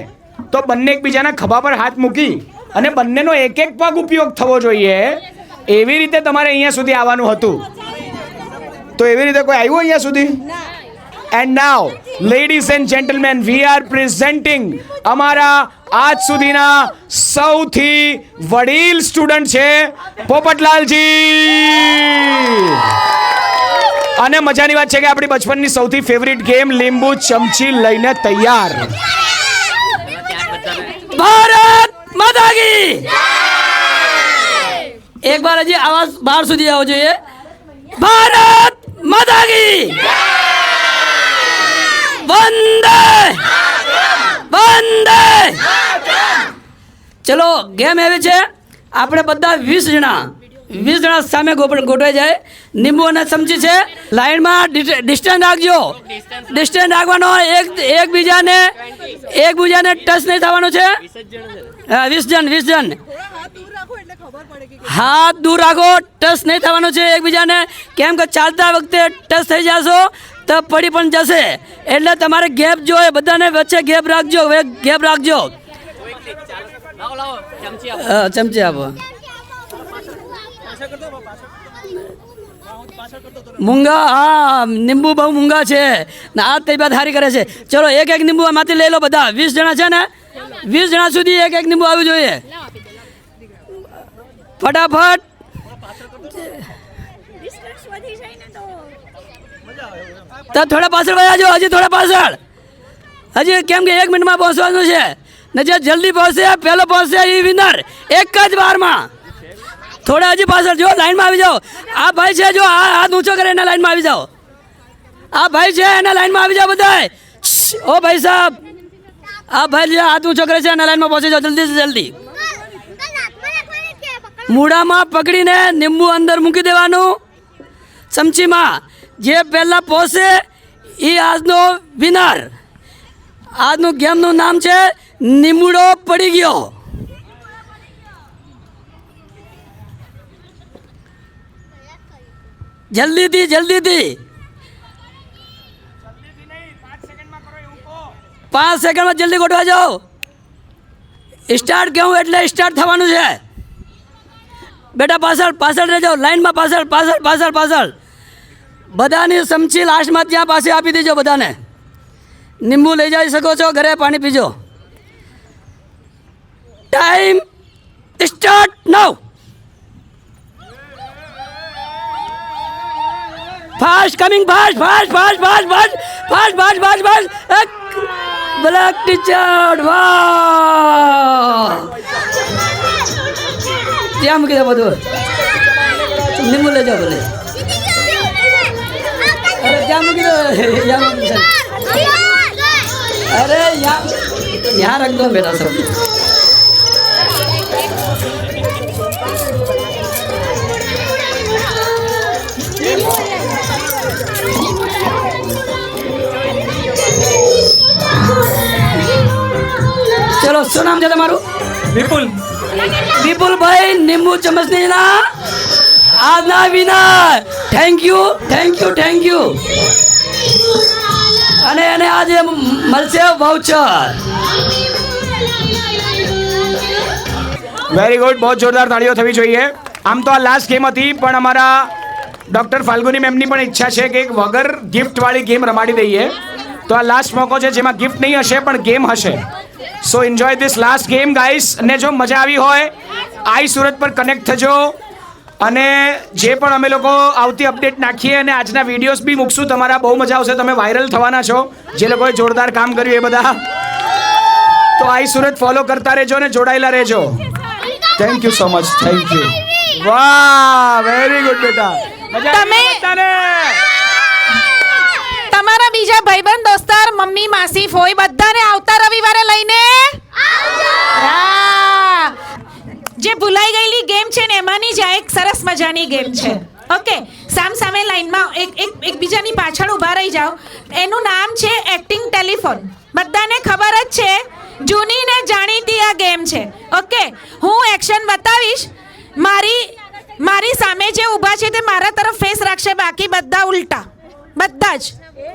તો બંને એકબીજાના ખભા પર હાથ મૂકી અને બંનેનો એક પગ ઉપયોગ થવો જોઈએ. એવી રીતે તમારે અહીંયા સુધી આવવાનું હતું. તો એવી રીતે કોઈ આવ્યું અહીંયા સુધી? And now ladies and gentleman, we are presenting અમારા આજ સુધીના સૌથી વડીલ સ્ટુડન્ટ છે પોપટલાલજી. અને મજાની વાત છે કે આપણી બચપનની સૌથી ફેવરિટ ગેમ લીંબુ ચમચી લઈને તૈયાર. ભારત માતા કી. એક બાર હજી આવાજ બહાર સુધી આવવો જોઈએ. ભારત માતા કી. વંદે વંદે. ચલો, ગેમ એવી છે, આપણે બધા 20 જણા સામે ગોઠવાઈ જાય. લીંબુ અને ચમચી છે, લાઈનમાં ડિસ્ટન્સ રાખજો. ડિસ્ટન્સ રાખવાનો, એકબીજાને ટચ નહીં થવાનું છે. 20 જણ હાથ દૂર રાખો, ટચ નહીં થવાનું છે એકબીજાને. કેમ કે ચાલતા વખતે ટચ થઈ જશો તો પડી પણ જશે. એટલે તમારે ગેપ જોઈએ, બધાને વચ્ચે ગેપ રાખજો. ચમચી આપો. મૂંગા, હા, લીંબુ બહુ મૂંગા છે ને આ તે બાદ હારી કરે છે. ચલો, એક લીંબુ આમાંથી લઈ લો બધા. 20 જણા છે ને, 20 જણા સુધી એક લીંબુ આવવું જોઈએ. ફટાફટ. તો થોડા પાછળ વયા જાઓ, હજી થોડા પાછળ. હજી કેમ કે 1 મિનિટમાં પહોંચવાનું છે. ને જે જલ્દી પહોંચશે પહેલો પહોંચશે એ વિનર એક જ વારમાં. થોડા હજી પાછળ જો લાઈનમાં આવી જાઓ. આ ભાઈ છે જો આ હાથ ઊંચો કરે એના લાઈનમાં આવી જાઓ. આ ભાઈ છે એના લાઈનમાં આવી જાઓ બધાય. ઓ ભાઈ સાહેબ, આ ભાઈ જે હાથ ઊંચો કરે છે એના લાઈનમાં પહોંચી જાઓ જલ્દીથી જલ્દી. મૂળામાં પકડીને લીંબુ અંદર મૂકી દેવાનું ચમચીમાં. જે પહેલા પહોંચે એ આજનો વિનર. આજનું ગેમનું નામ છે લીંબુડો પડી ગયો. જલ્દીથી 5 સેકન્ડમાં જલ્દી ગોઠવા જાઓ. સ્ટાર્ટ કહું એટલે સ્ટાર્ટ થવાનું છે. બેટા પાછળ રહેજો લાઈનમાં. પાછળ બધાની સમજી લાસ્ટમાં ત્યાં પાસે આપી દેજો. બધાને લીંબુ લઈ જઈ શકો છો ઘરે, પાણી પીજો. Time start now. Fast coming, fast. Black teacher, વાહ! ત્યાં મૂકી દો બધું. લીંબુ લઈ જાઓ ભલે. અરે ત્યાં મૂકી દો. અરે यहाँ रख दो बेटा सब. चलो શું નામ છે તમારું? વિપુલભાઈ લીંબુ ચમચના આજના વિનર. Thank you. અને એને આજે મળશે વાઉચર. વેરી ગુડ, બહુ જોરદાર તાળીઓ થવી જોઈએ. આમ તો આ લાસ્ટ ગેમ હતી, પણ અમારા ડૉક્ટર ફાલ્ગુની મેમની પણ ઈચ્છા છે કે એક વગર ગિફ્ટવાળી ગેમ રમાડી દઈએ. તો આ લાસ્ટ મોકો છે જેમાં ગિફ્ટ નહીં હશે પણ ગેમ હશે. So enjoy this last game guys. અને જો મજા આવી હોય આઈ સુરત પર કનેક્ટ થજો. અને જે પણ અમે લોકો આવતી અપડેટ નાખીએ અને આજના વિડીયોઝ બી મૂકશું. તમારા બહુ મજા આવશે, તમે વાયરલ થવાના છો જે લોકોએ જોરદાર કામ કર્યું એ બધા. તો આઈ સુરત ફોલો કરતા રહેજો અને જોડાયેલા રહેજો. Thank you so much. Thank you. વાહ, વેરી ગુડ બેટા. તમારા બીજા ભાઈબંધ દોસ્તાર મમ્મી માસી ફોઈ બધાને આવતા રવિવારે લઈને જે ભૂલાઈ ગયેલી ગેમ છે ને એમાંની જ આ એક સરસ મજાની ગેમ છે. ઓકે, સામે લાઈનમાં એકબીજાની પાછળ ઊભા રહી જાઓ. એનું નામ છે એક્ટિંગ ટેલિફોન. બધાને ખબર જ છે, જૂની ને જાણીતી આ ગેમ છે. ઓકે, હું એક્શન બતાવીશ. મારી સામે જે ઊભા છે તે મારા તરફ ફેસ રાખશે, બાકી બધા ઉલટા.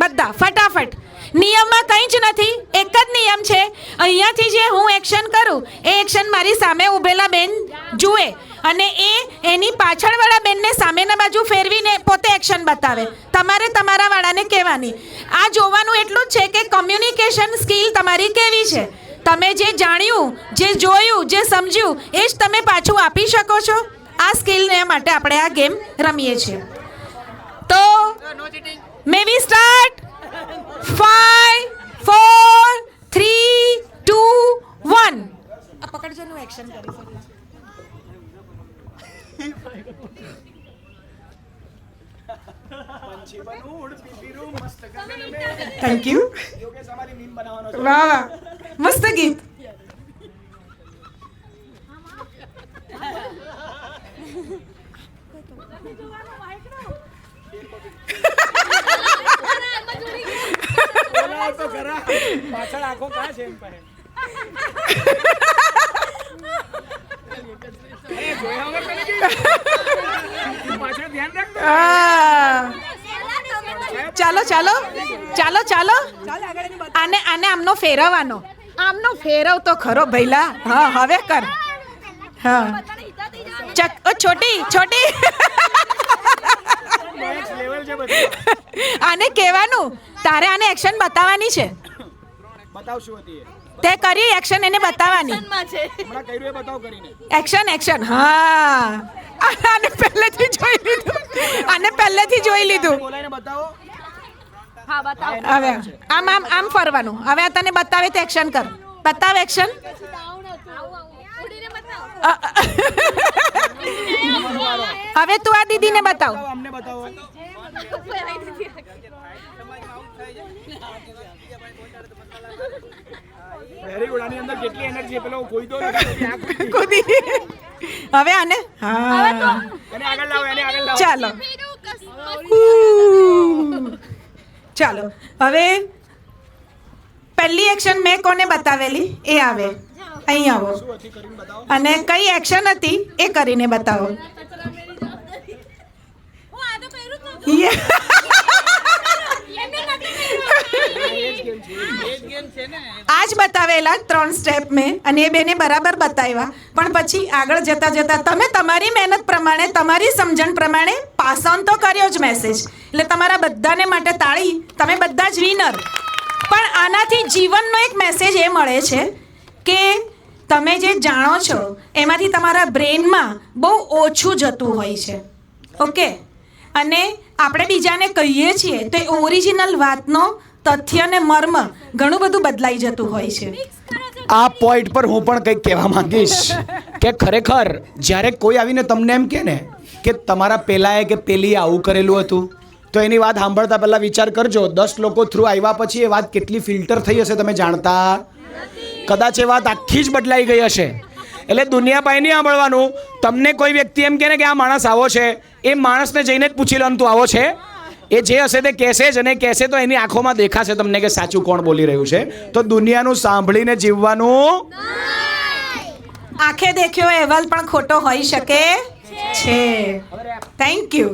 બધા ફટાફટ. નિયમમાં કંઈ જ નથી, એક જ નિયમ છે. અહીંયાથી જે હું એક્શન કરું એ એક્શન મારી સામે ઊભેલા બેન જુએ અને એની પાછળવાળા બેનને સામેના બાજુ ફેરવીને પોતે એક્શન બતાવે. તમારે તમારા વાળાને કહેવાની. આ જોવાનું એટલું જ છે કે કમ્યુનિકેશન સ્કિલ તમારી કેવી છે. તમે જે જાણ્યું, જે જોયું, જે સમજ્યું એ જ તમે પાછું આપી શકો છો. આ સ્કિલને માટે આપણે આ ગેમ રમીએ છીએ. તો મે વી સ્ટાર્ટ. 5 4 3 2 1. આ પકડજો નું એક્શન કરી. Thank you. વાહ, મસ્ત ગીત. પાછળ આખો કા છે એમ પર. ચાલો આને આમનો ફેરવવાનો. આમનો ફેરવ તો ખરો ભઈલા. હા, હવે કર. હા, છોટી આને કહેવાનું તારે આને એક્શન બતાવવાની છે. તે કરી એક્શન એને બતાવવાની. એક્શન. હા, આને પહેલેથી જોઈ લીધું. હવે આમ ફરવાનું. હવે તને બતાવે તો એક્શન કર. બતાવ એક્શન. હવે તું આ દીદીને બતાવ. અમને બતાવો. Very good. આની અંદર કેટલી એનર્જી પેલો કોઈ તો કૂદી. હવે આને હા એને આગળ લાવો, એને આગળ લાવો. ચાલો ચાલો હવે પહેલી એક્શન મેં કોને બતાવેલી એ આવે અહીં આવો અને કઈ એક્શન હતી એ કરીને બતાવો. આજ બતાવેલા 3 સ્ટેપ મેં અને એ બેને બરાબર બતાવ્યા, પણ પછી આગળ જતા જતા તમે તમારી મહેનત પ્રમાણે તમારી સમજણ પ્રમાણે પાસ ઓન તો કર્યો જ મેસેજ, એટલે તમારા બધાને માટે તાળી. તમે બધા જ વિનર. પણ આનાથી જીવનનો એક મેસેજ એ મળે છે કે તમે જે જાણો છો એમાંથી તમારા બ્રેનમાં બહુ ઓછું જતું હોય છે. ઓકે, અને આપણે બીજાને કહીએ છીએ તો એ ઓરિજિનલ વાતનો તથ્ય ને મર્મ ઘણું બધું બદલાઈ જતું હોય છે. આ પોઈન્ટ પર હું પણ કંઈક કહેવા માંગીશ કે ખરેખર જ્યારે કોઈ આવીને તમને એમ કહે ને કે તમારા પેલાએ કે પેલીએ આવું કરેલું હતું, તો એની વાત સાંભળતા પહેલાં વિચાર કરજો 10 લોકો થ્રુ આવ્યા પછી એ વાત કેટલી ફિલ્ટર થઈ હશે તમે જાણતા. કદાચ એ વાત આખી જ બદલાઈ ગઈ હશે. એટલે દુનિયા પાસે નહીં સાંભળવાનું. તમને કોઈ વ્યક્તિ એમ કહે ને કે આ માણસ આવો છે, એ માણસને જઈને જ પૂછી લો તું આવો છે. એ જે હશે તે કહેશે જ, અને કહેશે તો એની આંખોમાં દેખાશે તમને કે સાચું કોણ બોલી રહ્યું છે. તો દુનિયાનું સાંભળીને જીવવાનું. આંખે દેખ્યો અહેવાલ પણ ખોટો હોઈ શકે છે. Thank you.